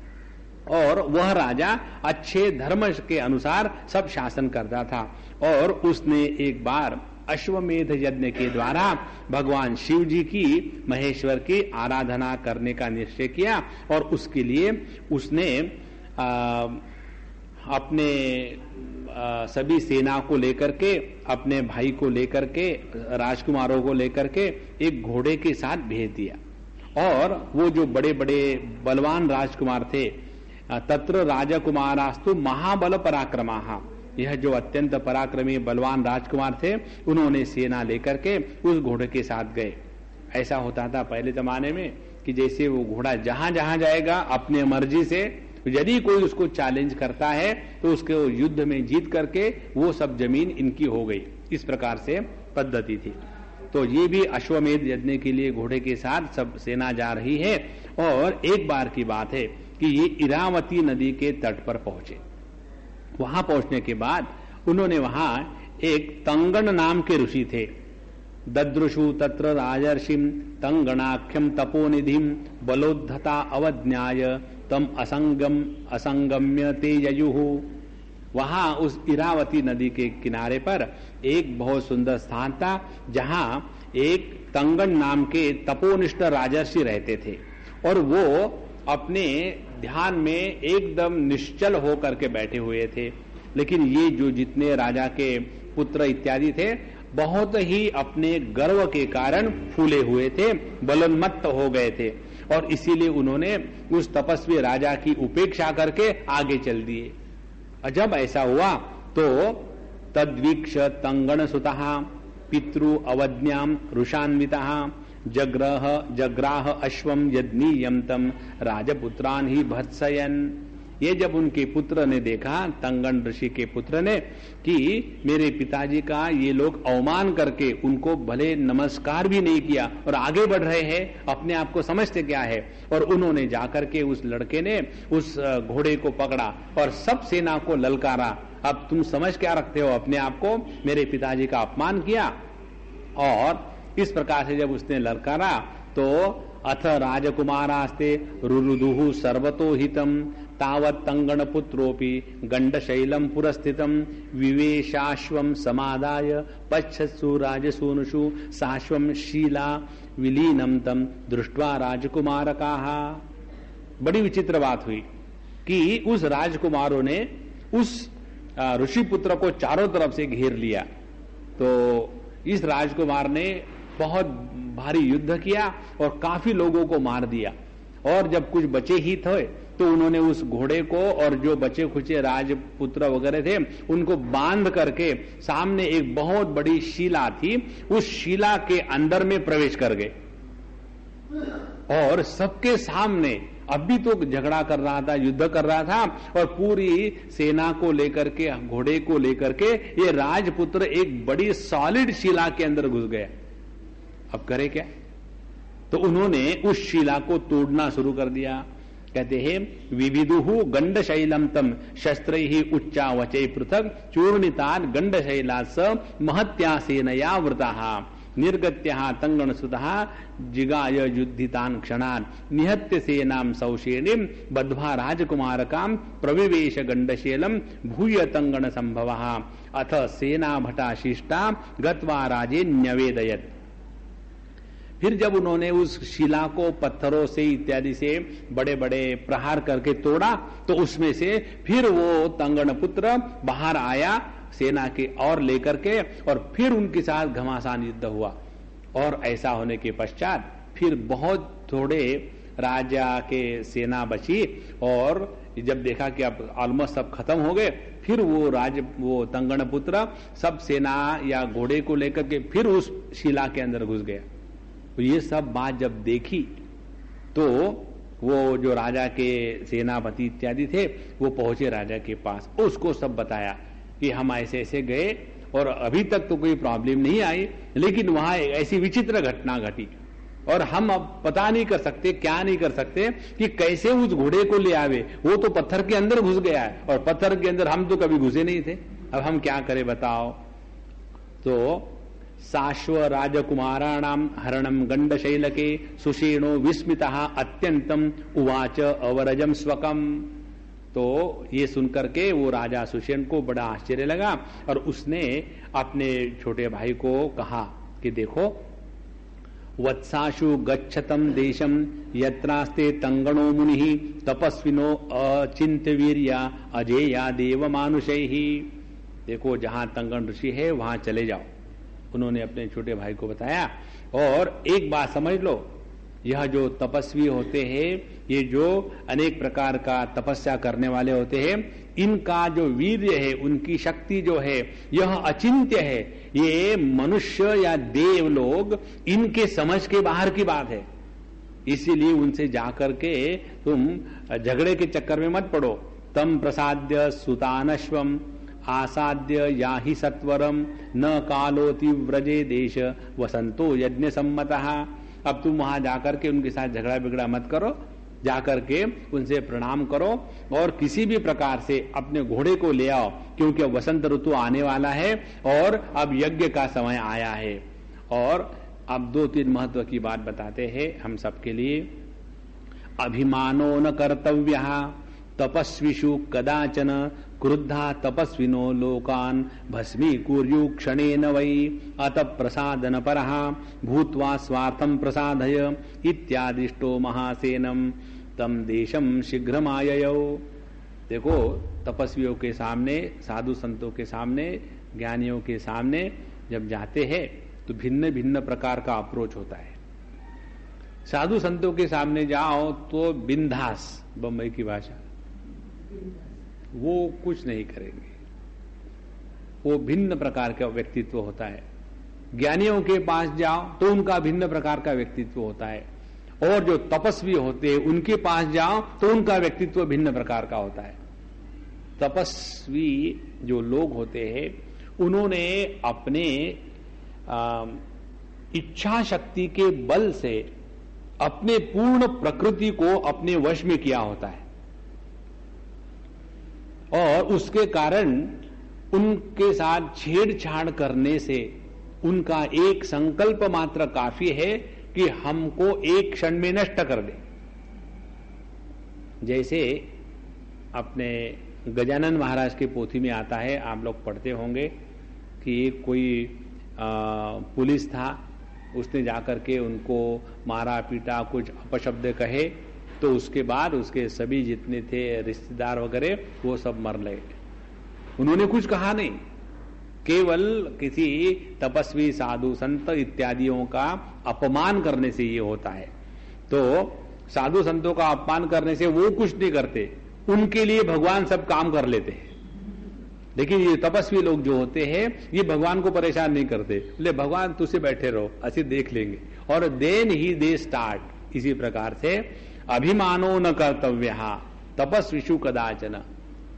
और वह राजा अच्छे धर्म के अनुसार सब शासन करता था। और उसने एक बार अश्वमेध यज्ञ के द्वारा भगवान शिव जी की, महेश्वर की आराधना करने का निश्चय किया और उसके लिए उसने अपने सभी सेना को लेकर के, अपने भाई को लेकर के, राजकुमारों को लेकर के एक घोड़े के साथ भेज दिया। और वो जो बड़े बड़े बलवान राजकुमार थे, तत्र राजकुमारास्तु महाबल पराक्रमाः, यह जो अत्यंत पराक्रमी बलवान राजकुमार थे, उन्होंने सेना लेकर के उस घोड़े के साथ गए। ऐसा होता था पहले जमाने में कि जैसे वो घोड़ा जहां जहां जाएगा अपने मर्जी से, यदि कोई उसको चैलेंज करता है तो उसके युद्ध में जीत करके वो सब जमीन इनकी हो गई। इस प्रकार से पद्धति थी। तो ये भी अश्वमेध यज्ञ के लिए घोड़े के साथ सब सेना जा रही है। और एक बार की बात है कि ये इरावती नदी के तट पर पहुंचे। वहां पहुंचने के बाद उन्होंने वहां एक तंगण नाम के ऋषि थे। ददृशु तत्र राजर्षिम तंगणाख्यम तपोनिधिम बलोद्धता अवज्ञाय तम असंगम्य ते ययुः। वहां उस इरावती नदी के किनारे पर एक बहुत सुंदर स्थान था, जहां एक तंगण नाम के तपोनिष्ठ राजर्षि रहते थे और वो अपने ध्यान में एकदम निश्चल होकर के बैठे हुए थे। लेकिन ये जो जितने राजा के पुत्र इत्यादि थे, बहुत ही अपने गर्व के कारण फूले हुए थे, बलोन्मत्त हो गए थे और इसीलिए उन्होंने उस तपस्वी राजा की उपेक्षा करके आगे चल दिए। और जब ऐसा हुआ तो तद्वीक्ष तंगण सुतः पितृ अवज्ञाम रुषान्वितः जग्राह अश्वम यज्ञीयम तम राजपुत्रान ही भत्सयन। ये जब उनके पुत्र ने देखा, तंगण ऋषि के पुत्र ने, कि मेरे पिताजी का ये लोग अवमान करके उनको भले नमस्कार भी नहीं किया और आगे बढ़ रहे हैं, अपने आप को समझते क्या है। और उन्होंने जाकर के उस लड़के ने उस घोड़े को पकड़ा और सब सेना को ललकारा, अब तुम समझ क्या रखते हो अपने आप को, मेरे पिताजी का अपमान किया। और इस प्रकार से जब उसने ललकारा तो अथ राजकुमारास्ते रुरुदुः सर्वतो हितम तावत् तंगण पुत्रोपि गंडशैलम पुरस्थितम विवेशाश्वम समादाय पच्छत्सु राजसूनुषु साश्वम शीला विलीनम तम दृष्ट्वा राजकुमारकाः। बड़ी विचित्र बात हुई कि उस राजकुमारों ने उस ऋषि पुत्र को चारों तरफ से घेर लिया। तो इस राजकुमार ने बहुत भारी युद्ध किया और काफी लोगों को मार दिया। और जब कुछ बचे ही थे तो उन्होंने उस घोड़े को और जो बचे खुचे राजपुत्र वगैरह थे उनको बांध करके सामने एक बहुत बड़ी शिला थी, उस शिला के अंदर में प्रवेश कर गए और सबके सामने, अभी तो झगड़ा कर रहा था, युद्ध कर रहा था और पूरी सेना को लेकर के, घोड़े को लेकर के ये राजपुत्र एक बड़ी सॉलिड शिला के अंदर घुस गया। अब करे क्या? तो उन्होंने उस शिला को तोड़ना शुरू कर दिया। कहते हैं विविदुहु गंडशैलम तम शस्त्रैहि उच्चावचै पृथक चूर्णितान् गंडशैलास महत्या सेनया वृतः निर्गत्यः तंगणसुतः जिगाय युद्धितान् क्षणान् निहत्य सेनां सौशेनीं बद्ध्वा राजकुमारकां प्रविवेश गंडशैलम भूय तंगण संभवः अथ सेना भटा शिष्टा गत्वा राजे न्यवेदयत्। फिर जब उन्होंने उस शिला को पत्थरों से इत्यादि से बड़े बड़े प्रहार करके तोड़ा तो उसमें से फिर वो तंगण पुत्र बाहर आया सेना के और लेकर के, और फिर उनके साथ घमासान युद्ध हुआ। और ऐसा होने के पश्चात फिर बहुत थोड़े राजा के सेना बची और जब देखा कि अब ऑलमोस्ट सब खत्म हो गए, फिर वो तंगण पुत्र सब सेना या घोड़े को लेकर के फिर उस शिला के अंदर घुस गया। तो ये सब बात जब देखी तो वो जो राजा के सेनापति इत्यादि थे वो पहुंचे राजा के पास, उसको सब बताया कि हम ऐसे ऐसे गए और अभी तक तो कोई प्रॉब्लम नहीं आई, लेकिन वहां एक ऐसी विचित्र घटना घटी और हम अब पता नहीं कर सकते, क्या नहीं कर सकते कि कैसे उस घोड़े को ले आवे। वो तो पत्थर के अंदर घुस गया है और पत्थर के अंदर हम तो कभी घुसे नहीं थे, अब हम क्या करें बताओ। तो साश्व राजकुमाराणाम हरणम गंडशैलके सुषेणो विस्मितः अत्यंतम उवाच अवरजम स्वकम। तो ये सुनकर के वो राजा सुषेण को बड़ा आश्चर्य लगा और उसने अपने छोटे भाई को कहा कि देखो, वत्साशु गच्छतम देशम यत्रास्ते तंगणो मुनि तपस्विनो अचिंत्य वीर्या अजेया देव मानुषैहि। देखो, जहां तंगण ऋषि है वहां चले जाओ। उन्होंने अपने छोटे भाई को बताया। और एक बात समझ लो, यह जो तपस्वी होते हैं, ये जो अनेक प्रकार का तपस्या करने वाले होते हैं, इनका जो वीर्य है, उनकी शक्ति जो है, यह अचिंत्य है। ये मनुष्य या देव लोग इनके समझ के बाहर की बात है। इसीलिए उनसे जाकर के तुम झगड़े के चक्कर में मत पड़ो। तम प्रसाद्य सुतानश्वम आसाद्य याहि सत्वरम न कालोति व्रजे देश वसंतो यज्ञ सम्मतः। अब तुम वहां जाकर के उनके साथ झगड़ा बिगड़ा मत करो, जाकर के उनसे प्रणाम करो और किसी भी प्रकार से अपने घोड़े को ले आओ, क्योंकि वसंत ऋतु आने वाला है और अब यज्ञ का समय आया है। और अब 2-3 महत्व की बात बताते हैं हम सबके लिए। अभिमानो न कर्तव्यः तपस्विषु कदाचन क्रुद्धा तपस्विनो लोकान भस्मी कुर्यु क्षणेन वै अत प्रसादन परः भूत्वा स्वार्थम प्रसादय इत्यादिष्टो महासेनम तम देशम शीघ्रमाययौ। देखो, तपस्वियों के सामने, साधु संतों के सामने, ज्ञानियों के सामने जब जाते हैं तो भिन्न भिन्न प्रकार का अप्रोच होता है। साधु संतों के सामने जाओ तो बिंदास, बम्बई की भाषा, वो कुछ नहीं करेंगे। वो भिन्न प्रकार का व्यक्तित्व होता है। ज्ञानियों के पास जाओ तो उनका भिन्न प्रकार का व्यक्तित्व होता है। और जो तपस्वी होते हैं उनके पास जाओ तो उनका व्यक्तित्व भिन्न प्रकार का होता है। तपस्वी जो लोग होते हैं, उन्होंने अपने इच्छा शक्ति के बल से अपने पूर्ण प्रकृति को अपने वश में किया होता है और उसके कारण उनके साथ छेड़छाड़ करने से उनका एक संकल्प मात्र काफी है कि हमको एक क्षण में नष्ट कर दे। जैसे अपने गजानन महाराज के पोथी में आता है, आप लोग पढ़ते होंगे कि एक कोई पुलिस था, उसने जाकर के उनको मारा पीटा, कुछ अपशब्द कहे, तो उसके बाद उसके सभी जितने थे रिश्तेदार वगैरह वो सब मर गए। उन्होंने कुछ कहा नहीं, केवल किसी तपस्वी साधु संत इत्यादियों का अपमान करने से ये होता है। तो साधु संतों का अपमान करने से वो कुछ नहीं करते, उनके लिए भगवान सब काम कर लेते हैं। लेकिन ये तपस्वी लोग जो होते हैं ये भगवान को परेशान नहीं करते, बोले भगवान तुझसे बैठे रहो, ऐसे देख लेंगे, और देन ही दे स्टार्ट। इसी प्रकार से अभिमानो न कर्तव्यः तपस्विषु कदाचन,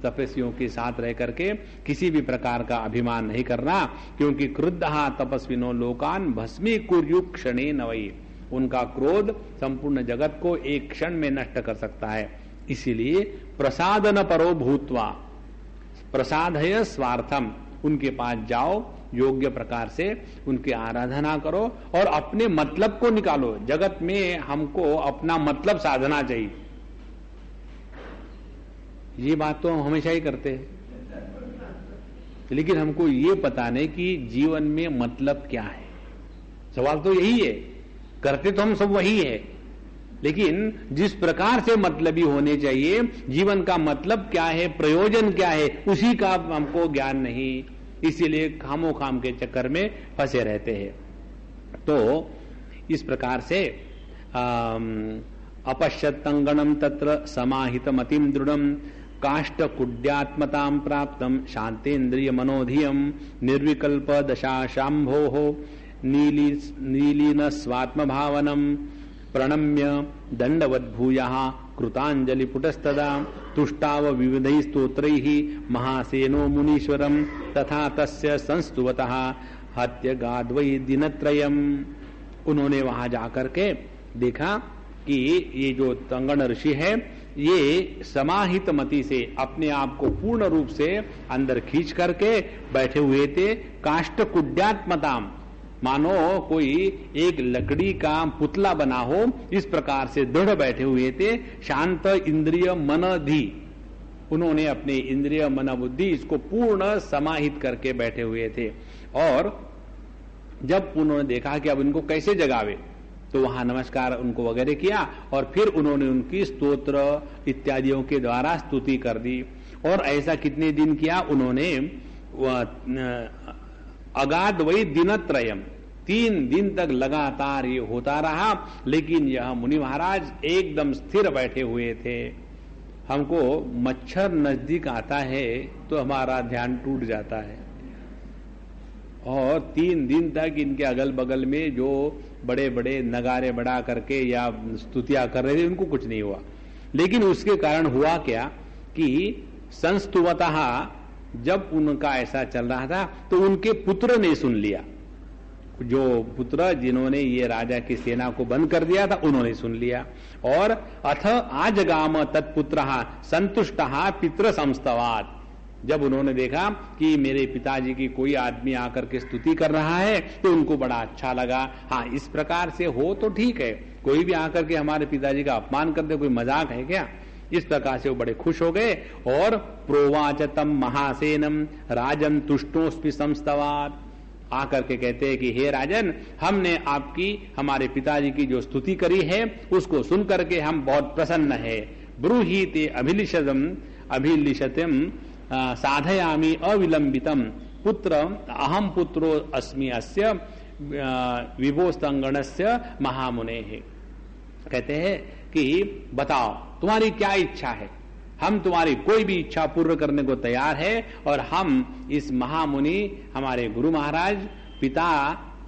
तपस्वियों के साथ रह करके किसी भी प्रकार का अभिमान नहीं करना, क्योंकि क्रुद्धः तपस्विनो लोकान भस्मी कुर्यु क्षणेन वै, उनका क्रोध संपूर्ण जगत को एक क्षण में नष्ट कर सकता है। इसीलिए प्रसादन परो भूत्वा प्रसादय स्वार्थम, उनके पास जाओ, योग्य प्रकार से उनकी आराधना करो और अपने मतलब को निकालो। जगत में हमको अपना मतलब साधना चाहिए, ये बात तो हम हमेशा ही करते हैं, लेकिन हमको ये पता नहीं कि जीवन में मतलब क्या है। सवाल तो यही है, करते तो हम सब वही है, लेकिन जिस प्रकार से मतलबी होने चाहिए, जीवन का मतलब क्या है, प्रयोजन क्या है, उसी का हमको ज्ञान नहीं। इसीलिए खामो खाम के चक्कर में फंसे रहते हैं। तो इस प्रकार से अपश्यतंगणम तत्र समाहित मतिम दृढ़म काष्ट कुड्यात्मतां प्राप्तम शांतेन्द्रिय मनोधियम निर्विकल्प दशा शांभो नीलीन स्वात्म भावनम प्रणम्य दंडवद्भूयः कृतांजलि पुटस्तदा तुष्टाव विविधैः स्तोत्रैः महासेनो मुनीश्वरम तथा तस्य संस्तुवतः हत्य गाद्वै दिनत्रयम्। उन्होंने वहां जाकर के देखा कि ये जो तंगण ऋषि है, ये समाहित मति से अपने आप को पूर्ण रूप से अंदर खींच करके बैठे हुए थे। काष्ट कुड्यात्मताम, मानो कोई एक लकड़ी का पुतला बना हो, इस प्रकार से दृढ़ बैठे हुए थे। शांत इंद्रिय मन धी, उन्होंने अपने इंद्रिय मन बुद्धि इसको पूर्ण समाहित करके बैठे हुए थे। और जब उन्होंने देखा कि अब इनको कैसे जगावे, तो वहां नमस्कार उनको वगैरह किया और फिर उन्होंने उनकी स्तोत्र इत्यादियों के द्वारा स्तुति कर दी। और ऐसा कितने दिन किया उन्होंने? अगाध वही दिनत्रयम, 3 दिन तक लगातार ये होता रहा। लेकिन यह मुनि महाराज एकदम स्थिर बैठे हुए थे। हमको मच्छर नजदीक आता है तो हमारा ध्यान टूट जाता है, और 3 दिन तक इनके अगल बगल में जो बड़े बड़े नगारे बढ़ा करके या स्तुतियां कर रहे थे उनको कुछ नहीं हुआ। लेकिन उसके कारण हुआ क्या कि संस्तुवतः जब उनका ऐसा चल रहा था तो उनके पुत्र ने सुन लिया। जो पुत्र जिन्होंने ये राजा की सेना को बंद कर दिया था उन्होंने सुन लिया। और अथ आजगाम तत्पुत्र संतुष्ट पितृ संस्तवात, जब उन्होंने देखा कि मेरे पिताजी की कोई आदमी आकर के स्तुति कर रहा है तो उनको बड़ा अच्छा लगा। हाँ, इस प्रकार से हो तो ठीक है, कोई भी आकर के हमारे पिताजी का अपमान कर दे, कोई मजाक है क्या? इस प्रकार से वो बड़े खुश हो गए। और प्रोवाचतम महासेनम राजन तुष्टोस्पि संस्तवात, आकर के कहते हैं कि हे राजन, हमने आपकी हमारे पिताजी की जो स्तुति करी है उसको सुन करके हम बहुत प्रसन्न है। ब्रूहीते अभिलिषतम साधयामि अविलंबितम पुत्र अहम पुत्रो अस्मि अस्य विभोस्तंगणस्य महामुने है। कहते हैं कि बताओ तुम्हारी क्या इच्छा है, हम तुम्हारी कोई भी इच्छा पूर्ण करने को तैयार है। और हम इस महामुनि हमारे गुरु महाराज पिता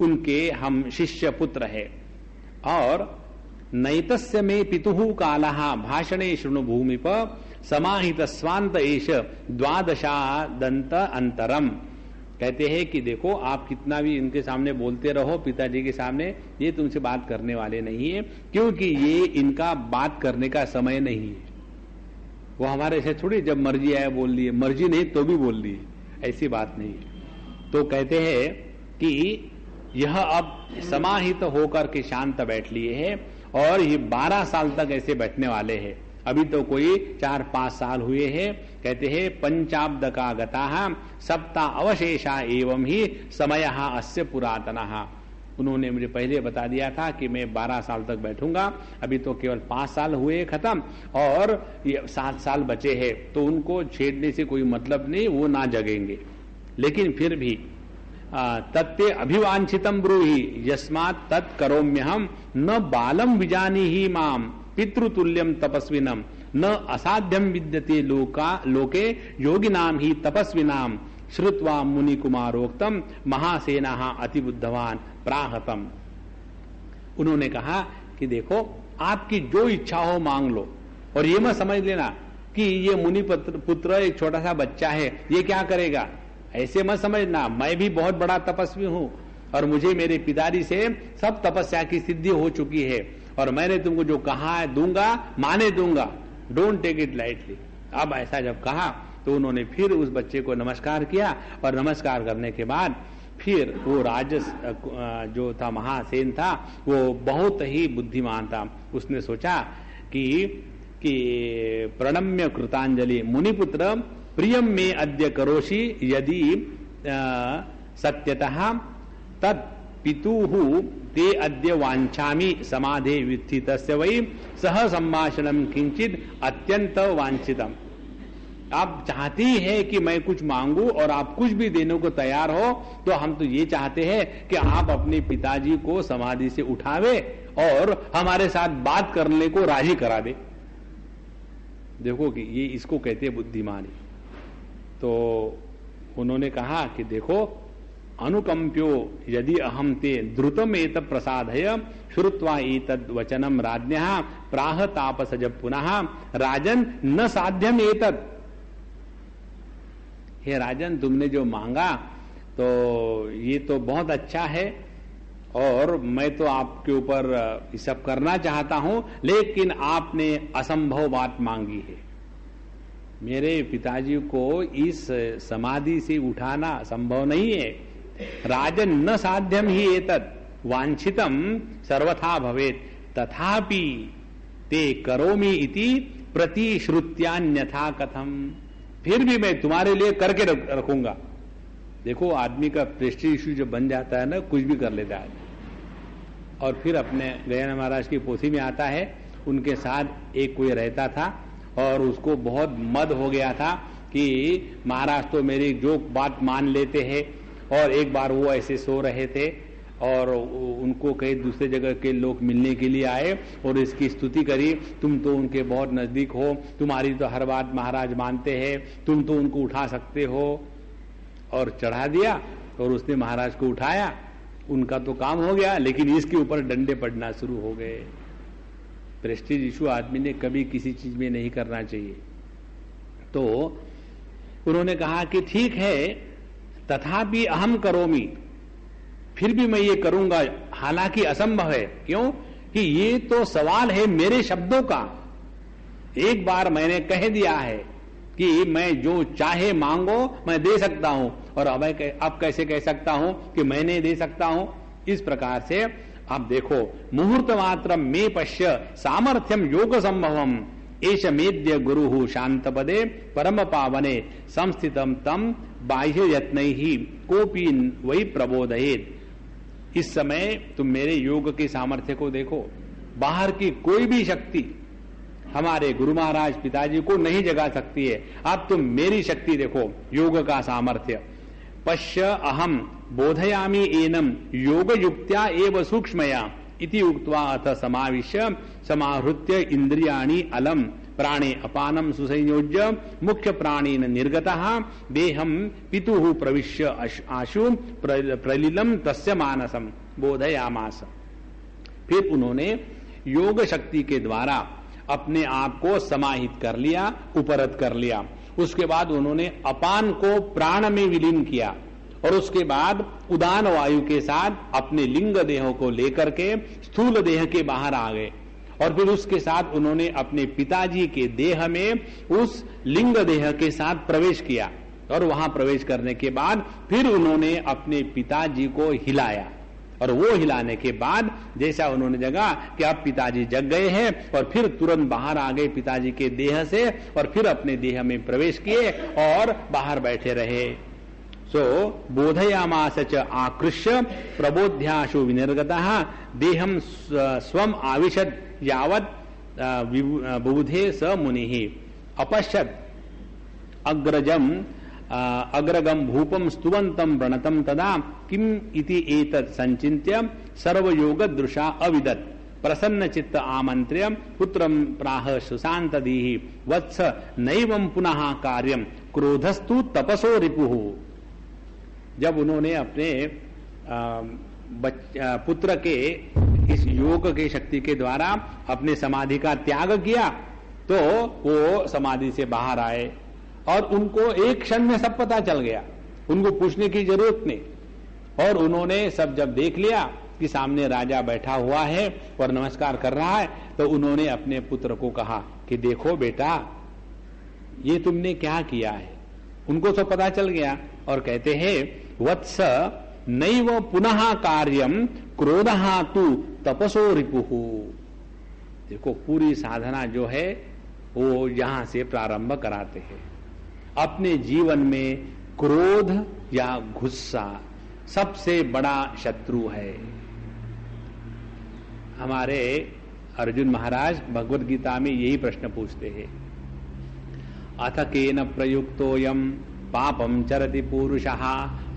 उनके हम शिष्य पुत्र है। और नैतस्य में पितुः कालः भाषणे शृणु भूमिप समाहित स्वांत एष द्वादशादंत अंतरम। कहते हैं कि देखो आप कितना भी इनके सामने बोलते रहो, पिताजी के सामने, ये तुमसे बात करने वाले नहीं है, क्योंकि ये इनका बात करने का समय नहीं है। वो हमारे ऐसे थोड़ी जब मर्जी आया बोल लिए, मर्जी नहीं तो भी बोल लिए, ऐसी बात नहीं है। तो कहते हैं कि यह अब समाहित होकर के शांत बैठ लिए है और ये 12 साल तक ऐसे बैठने वाले हैं। अभी तो कोई 4-5 साल हुए हैं। कहते हैं पंचाब्दका गताः सप्ता अवशेषा एवं ही समयः अस्य पुरातनः। उन्होंने मुझे पहले बता दिया था कि मैं 12 साल तक बैठूंगा, अभी तो केवल 5 साल हुए खत्म और ये 7 साल बचे हैं, तो उनको छेड़ने से कोई मतलब नहीं, वो ना जगेंगे। लेकिन फिर भी तत्ते अभिवांछितम ब्रूहि यस्मात् तत् करोम्यहम न बालम विजानीहि माम पितृतुल्यम तपस्विनम न असाध्यम विद्यते लोके योगिनाम ही तपस्विनाम श्रुत्वा मुनि कुमारोक्तम महासेना अतिबुद्धवान प्राहतम। उन्होंने कहा कि देखो आपकी जो इच्छा हो मांग लो, और ये मत समझ लेना कि ये मुनि पुत्र एक छोटा सा बच्चा है, ये क्या करेगा, ऐसे मत समझना। मैं भी बहुत बड़ा तपस्वी हूं और मुझे मेरे पिताजी से सब तपस्या की सिद्धि हो चुकी है, और मैंने तुमको जो कहा है दूंगा, माने दूंगा, डोंट टेक इट लाइटली। अब ऐसा जब कहा तो उन्होंने फिर उस बच्चे को नमस्कार किया, और नमस्कार करने के बाद फिर वो राजस जो था महासेन था, वो बहुत ही बुद्धिमान था। उसने सोचा कि प्रणम्य कृतांजलि मुनिपुत्र प्रियम में अद्य करोषि यदि सत्यतः तत् पितुः ते अद्य वांछामि समाधे वित्थितस्य वै सह संभाषणम किंचित अत्यंत वांछितम। आप चाहती है कि मैं कुछ मांगू और आप कुछ भी देने को तैयार हो, तो हम तो ये चाहते हैं कि आप अपने पिताजी को समाधि से उठावे और हमारे साथ बात करने को राजी करा दे। देखो कि ये इसको कहते हैं बुद्धिमानी। तो उन्होंने कहा कि देखो अनुकंप्यो यदि अहम ते द्रुतम एत प्रसादय श्रुत्वा एतद् वचनम राज्ञः प्राह तापसज पुनः राजन न साध्यम एतद्। हे राजन, तुमने जो मांगा तो ये तो बहुत अच्छा है और मैं तो आपके ऊपर ये सब करना चाहता हूं, लेकिन आपने असंभव बात मांगी है। मेरे पिताजी को इस समाधि से उठाना संभव नहीं है। राजन न साध्यम ही एतत् वांछितम सर्वथा भवेत तथापि ते करोमि इति प्रतिश्रुत्यान्यथा कथम, फिर भी मैं तुम्हारे लिए करके रखूंगा। देखो आदमी का प्रेस्टीज इश्यू जब बन जाता है ना, कुछ भी कर लेता है। और फिर अपने गयाना महाराज की पोथी में आता है, उनके साथ एक कोई रहता था और उसको बहुत मद हो गया था कि महाराज तो मेरी जो बात मान लेते हैं। और एक बार वो ऐसे सो रहे थे और उनको कई दूसरे जगह के लोग मिलने के लिए आए और इसकी स्तुति करी, तुम तो उनके बहुत नजदीक हो, तुम्हारी तो हर बात महाराज मानते हैं, तुम तो उनको उठा सकते हो। और चढ़ा दिया और उसने महाराज को उठाया, उनका तो काम हो गया, लेकिन इसके ऊपर डंडे पड़ना शुरू हो गए। प्रेस्टीज इशू आदमी ने कभी किसी चीज में नहीं करना चाहिए। तो उन्होंने कहा कि ठीक है, तथापि अहम करोमि, फिर भी मैं ये करूंगा, हालांकि असंभव है। क्यों? कि ये तो सवाल है मेरे शब्दों का। एक बार मैंने कह दिया है कि मैं जो चाहे मांगो मैं दे सकता हूं, और अब कैसे कह सकता हूं कि मैं नहीं दे सकता हूं? इस प्रकार से अब देखो, मुहूर्त मात्र में पश्य सामर्थ्यम योग संभवम एष मेद्य गुरु शांत पदे परम पावने संस्थितम तम बाह्य यत्न ही कोपी वही प्रबोधयेत। इस समय तुम मेरे योग की सामर्थ्य को देखो, बाहर की कोई भी शक्ति हमारे गुरु महाराज पिताजी को नहीं जगा सकती है। अब तुम मेरी शक्ति देखो, योग का सामर्थ्य। पश्य अहम बोधयामि एनम योग युक्त्या एव सूक्ष्मया इति उक्त्वा अथ समाविश्य समाहृत्य इंद्रियाणि अलम प्राणे अपानम सुसंयोज्य मुख्य प्राणेन निर्गतः देहम पितुः प्रविश्य आशु प्रलिलम तस्य मानसम बोधयामास। फिर उन्होंने योग शक्ति के द्वारा अपने आप को समाहित कर लिया, उपरत कर लिया। उसके बाद उन्होंने अपान को प्राण में विलीन किया और उसके बाद उदान वायु के साथ अपने लिंग देहों को लेकर के स्थूल देह के बाहर आ गए। और फिर उसके साथ उन्होंने अपने पिताजी के देह में उस लिंग देह के साथ प्रवेश किया, और वहां प्रवेश करने के बाद फिर उन्होंने अपने पिताजी को हिलाया। और वो हिलाने के बाद जैसा उन्होंने जगा कि अब पिताजी जग गए हैं, और फिर तुरंत बाहर आ गए पिताजी के देह से, और फिर अपने देह में प्रवेश किए और बाहर बैठे रहे। सो बोधयामास च आकृष्य प्रबोध्याशु विनिर्गतः देहम स्वम आविशद यावत् बुधे स मुनिः अपश्यत् अग्रगम भूपम स्तुवंतम व्रणतम तदा किम इति एतत् संचिन्त्य सर्वयोग दृशा अविदत् प्रसन्न चित्त आमंत्र्य पुत्रम प्राह सुशांतदीः वत्स नैवं पुनः कार्यम क्रोधस्तु तपसो रिपुः। जब उन्होंने अपने पुत्र के इस योग के शक्ति के द्वारा अपने समाधि का त्याग किया, तो वो समाधि से बाहर आए और उनको एक क्षण में सब पता चल गया, उनको पूछने की जरूरत नहीं। और उन्होंने सब जब देख लिया कि सामने राजा बैठा हुआ है और नमस्कार कर रहा है, तो उन्होंने अपने पुत्र को कहा कि देखो बेटा, ये तुमने क्या किया है। उनको सब पता चल गया और कहते हैं वत्स नैव पुनः कार्यम क्रोधः तु तपसो रिपुः। देखो पूरी साधना जो है वो यहां से प्रारंभ कराते हैं। अपने जीवन में क्रोध या गुस्सा सबसे बड़ा शत्रु है। हमारे अर्जुन महाराज भगवत गीता में यही प्रश्न पूछते हैं, अथ केन प्रयुक्तोयम पापम चरति पुरुषः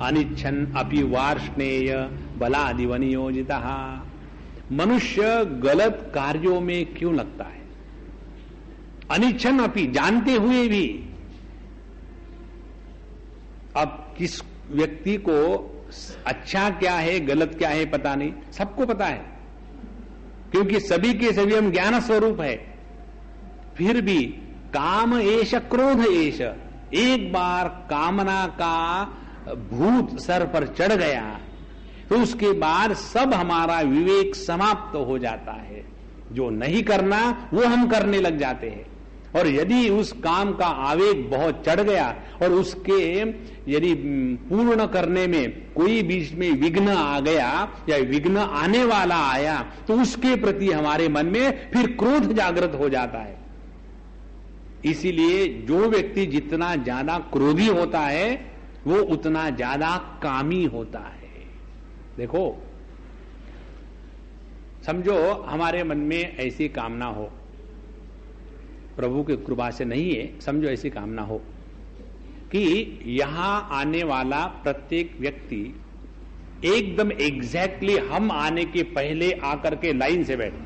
अनिच्छन् अपि वार्ष्णेय बलादिव नियोजितः। मनुष्य गलत कार्यों में क्यों लगता है? अनिच्छन् अपि, जानते हुए भी। अब किस व्यक्ति को अच्छा क्या है गलत क्या है पता नहीं, सबको पता है, क्योंकि सभी के सभी हम ज्ञान स्वरूप है। फिर भी काम एष क्रोध एष, एक बार कामना का भूत सर पर चढ़ गया तो उसके बाद सब हमारा विवेक समाप्त हो जाता है। जो नहीं करना वो हम करने लग जाते हैं। और यदि उस काम का आवेग बहुत चढ़ गया और उसके यदि पूर्ण करने में कोई बीच में विघ्न आ गया या विघ्न आने वाला आया, तो उसके प्रति हमारे मन में फिर क्रोध जागृत हो जाता है। इसीलिए जो व्यक्ति जितना ज्यादा क्रोधी होता है वो उतना ज्यादा कामी होता है। देखो, समझो हमारे मन में ऐसी कामना हो, प्रभु की कृपा से नहीं है, समझो ऐसी कामना हो कि यहां आने वाला प्रत्येक व्यक्ति एकदम एग्जैक्टली हम आने के पहले आकर के लाइन से बैठे।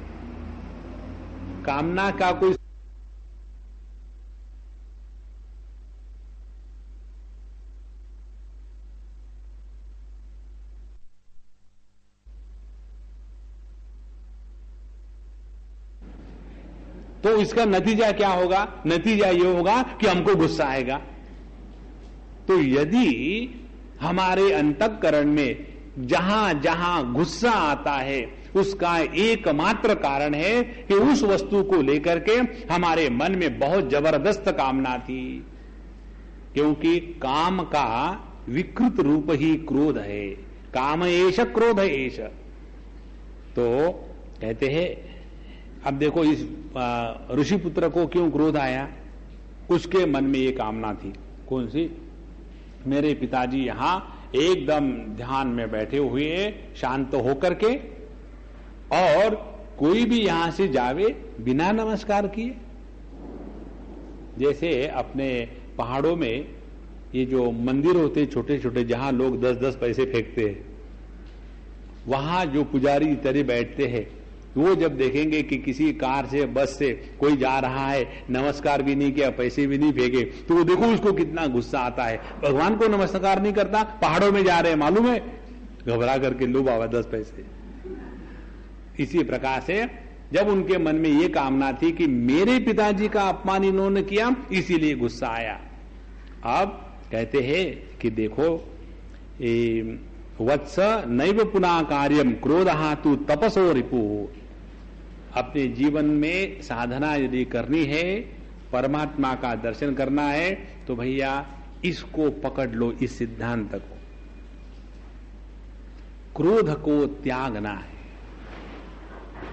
कामना का कोई तो इसका नतीजा क्या होगा? नतीजा यह होगा कि हमको गुस्सा आएगा। तो यदि हमारे अंतःकरण में जहां जहां गुस्सा आता है उसका एकमात्र कारण है कि उस वस्तु को लेकर के हमारे मन में बहुत जबरदस्त कामना थी, क्योंकि काम का विकृत रूप ही क्रोध है। काम एष क्रोध एष। तो कहते हैं, अब देखो इस ऋषि पुत्र को क्यों क्रोध आया? उसके मन में ये कामना थी। कौन सी? मेरे पिताजी यहां एकदम ध्यान में बैठे हुए शांत होकर के, और कोई भी यहां से जावे बिना नमस्कार किए। जैसे अपने पहाड़ों में ये जो मंदिर होते छोटे छोटे, जहां लोग 10-10 पैसे फेंकते हैं, वहां जो पुजारी इत्यादि बैठते हैं, वो जब देखेंगे कि किसी कार से बस से कोई जा रहा है, नमस्कार भी नहीं किया, पैसे भी नहीं फेंके, तो वो देखो उसको कितना गुस्सा आता है। भगवान को नमस्कार नहीं करता, पहाड़ों में जा रहे हैं, मालूम है, घबरा करके लो बाबा 10 पैसे। इसी प्रकार से जब उनके मन में ये कामना थी कि मेरे पिताजी का अपमान इन्होंने किया, इसीलिए गुस्सा आया। अब कहते हैं कि देखो, वत्स नैव पुनः कार्यम क्रोधः तु तपसो रिपु। अपने जीवन में साधना यदि करनी है, परमात्मा का दर्शन करना है, तो भैया इसको पकड़ लो, इस सिद्धांत को। क्रोध को त्यागना है।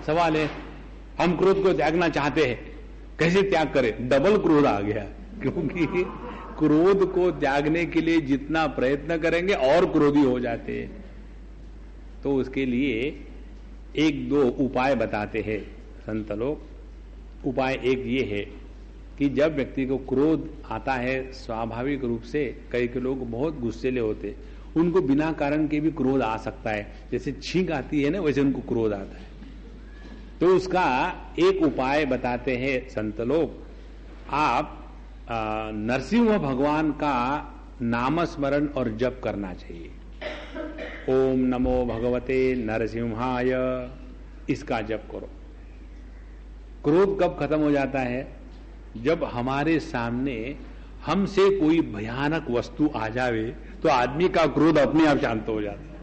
सवाल है, हम क्रोध को त्यागना चाहते हैं, कैसे त्याग करें? डबल क्रोध आ गया, क्योंकि क्रोध को त्यागने के लिए जितना प्रयत्न करेंगे और क्रोधी हो जाते हैं। तो उसके लिए 1-2 उपाय बताते हैं संत लोग। उपाय एक ये है कि जब व्यक्ति को क्रोध आता है, स्वाभाविक रूप से कई के लोग बहुत गुस्सेले होते, उनको बिना कारण के भी क्रोध आ सकता है। जैसे छींक आती है ना, वैसे उनको क्रोध आता है। तो उसका एक उपाय बताते हैं संत लोग। आप नरसिंह भगवान का नाम स्मरण और जप करना चाहिए। ओम नमो भगवते नरसिंहाय, इसका जप करो। क्रोध कब खत्म हो जाता है? जब हमारे सामने हमसे कोई भयानक वस्तु आ जावे, तो आदमी का क्रोध अपने आप शांत हो जाता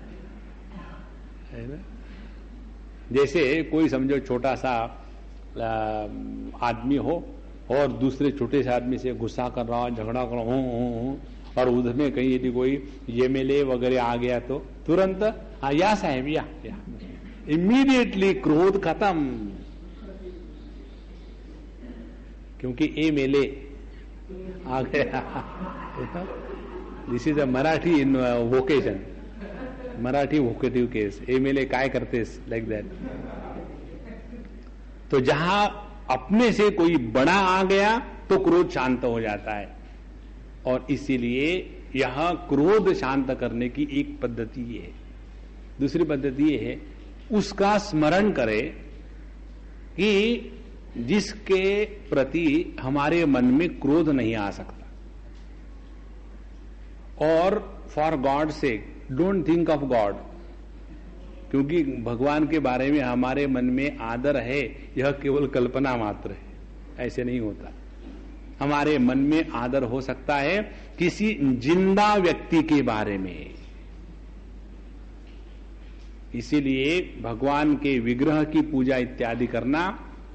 है ना। जैसे कोई समझो छोटा सा आदमी हो और दूसरे छोटे से आदमी से गुस्सा कर रहा हो, झगड़ा कर रहा हूं, और उधर में कहीं यदि कोई एमएलए वगैरह आ गया तो तुरंत या साहब या इमीडिएटली क्रोध खत्म। क्योंकि एमएलए आ गया। This is a Marathi invocation, Marathi vocative case. MLA काय करते लाइक दैट। तो जहां अपने से कोई बड़ा आ गया तो क्रोध शांत हो जाता है। और इसीलिए यहां क्रोध शांत करने की एक पद्धति ये है। दूसरी पद्धति ये है, उसका स्मरण करे कि जिसके प्रति हमारे मन में क्रोध नहीं आ सकता। और for God sake don't think of God, क्योंकि भगवान के बारे में हमारे मन में आदर है, यह केवल कल्पना मात्र है, ऐसे नहीं होता। हमारे मन में आदर हो सकता है किसी जिंदा व्यक्ति के बारे में। इसीलिए भगवान के विग्रह की पूजा इत्यादि करना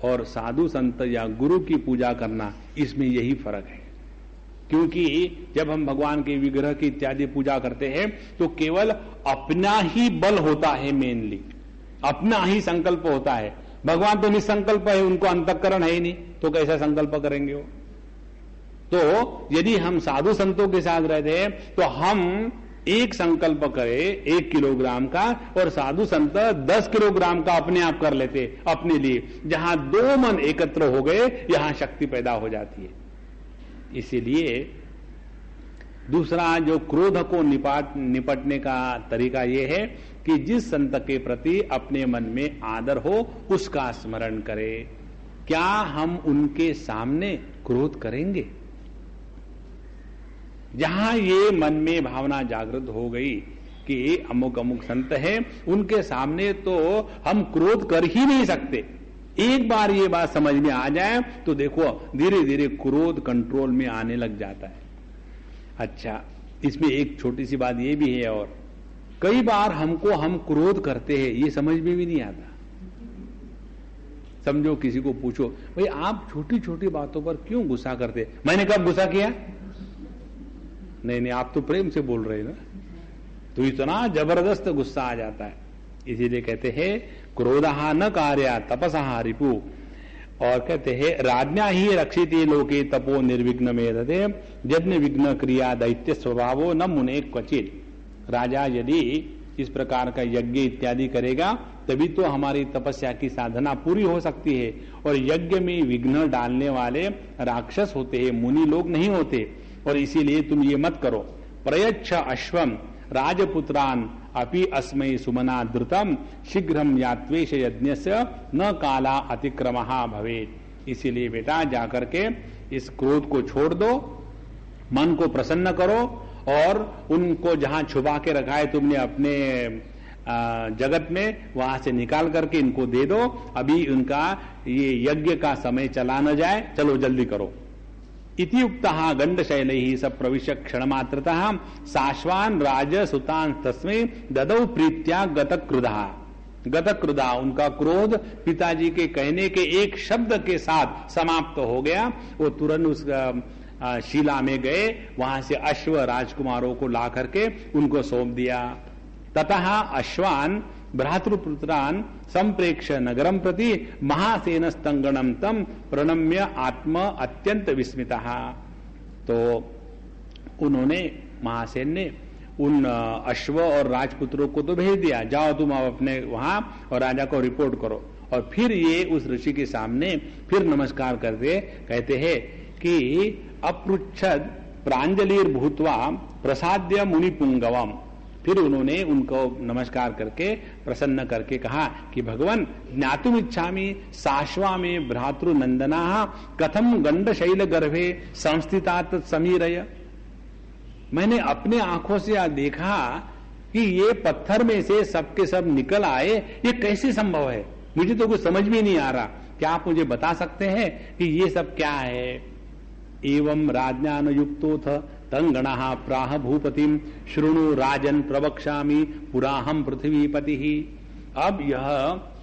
और साधु संत या गुरु की पूजा करना, इसमें यही फर्क है। क्योंकि जब हम भगवान के विग्रह की इत्यादि पूजा करते हैं तो केवल अपना ही बल होता है, मेनली अपना ही संकल्प होता है। भगवान तो निसंकल्प है, उनको अंतःकरण है ही नहीं, तो कैसा संकल्प करेंगे वो? तो यदि हम साधु संतों के साथ रहते हैं तो हम एक संकल्प करें 1 किलोग्राम का और साधु संत 10 किलोग्राम का अपने आप कर लेते अपने लिए। जहां 2 मन एकत्र हो गए यहां शक्ति पैदा हो जाती है। इसीलिए दूसरा जो क्रोध को निपटने का तरीका यह है कि जिस संत के प्रति अपने मन में आदर हो उसका स्मरण करें। क्या हम उनके सामने क्रोध करेंगे? जहां ये मन में भावना जागृत हो गई कि अमुक अमुक संत है, उनके सामने तो हम क्रोध कर ही नहीं सकते। एक बार ये बात समझ में आ जाए तो देखो धीरे धीरे क्रोध कंट्रोल में आने लग जाता है। अच्छा, इसमें एक छोटी सी बात ये भी है, और कई बार हम क्रोध करते हैं ये समझ में भी नहीं आता। समझो किसी को पूछो, भाई आप छोटी छोटी बातों पर क्यों गुस्सा करते? मैंने कब गुस्सा किया? नहीं, आप तो प्रेम से बोल रहे ना, तो इतना जबरदस्त गुस्सा आ जाता है। इसीलिए कहते हैं क्रोधहा न कार्या तपसहा रिपु, और कहते हैं राज्ञा ही रक्षिते लोके तपो निर्विघ्न मेधते यज्ञ विघ्न क्रिया दैत्य स्वभावो न मुने क्वचित। राजा यदि इस प्रकार का यज्ञ इत्यादि करेगा तभी तो हमारी तपस्या की साधना पूरी हो सकती है। और यज्ञ में विघ्न डालने वाले राक्षस होते हैं, मुनि लोग नहीं होते। और इसीलिए तुम ये मत करो। प्रयच्छ अश्वम राजपुत्रान अपि अस्मै सुमना धृतम शीघ्रम यात्वेश यज्ञस्य न काला अतिक्रमः भवेत्। इसीलिए बेटा जाकर के इस क्रोध को छोड़ दो, मन को प्रसन्न करो और उनको जहां छुपा के रखा है तुमने अपने जगत में, वहां से निकाल करके इनको दे दो। अभी उनका ये यज्ञ का समय चला न जाए, चलो जल्दी करो। इति उक्तः गंडशैलैः स प्रविश्य क्षणमात्रतः साश्वान राजसुतान् तस्मै ददौ प्रीत्या गतक्रुधा। उनका क्रोध पिताजी के कहने के एक शब्द के साथ समाप्त हो गया। वो तुरंत उस शिला में गए, वहां से अश्व राजकुमारों को ला करके उनको सौंप दिया। ततः अश्वान भ्रातृपुत्रान संप्रेक्ष नगरम प्रति महासेन स्तंगणम तम प्रणम्य आत्म अत्यंत विस्मितः। तो उन्होंने, महासेन ने उन अश्व और राजपुत्रों को तो भेज दिया, जाओ तुम अब अपने वहां और राजा को रिपोर्ट करो। और फिर ये उस ऋषि के सामने फिर नमस्कार करते कहते हैं कि अपृच्छद प्रांजलिर भूतवा प्रसाद्य मुनि पुंगवम। फिर उन्होंने उनको नमस्कार करके प्रसन्न करके कहा कि भगवान ज्ञातुम इच्छामि साश्वा में भ्रातृनंदना कथम गंडशैल गर्भे संस्थिता तत्समीरय। मैंने अपने आंखों से देखा कि ये पत्थर में से सबके सब निकल आए, ये कैसे संभव है? मुझे तो कुछ समझ में नहीं आ रहा। क्या आप मुझे बता सकते हैं कि ये सब क्या है? एवं राज्ञान युक्तोथ तंगणः प्राह भूपतिम शृणु राजन प्रवक्ष्यामि पुराहम पृथ्वीपति। अब यह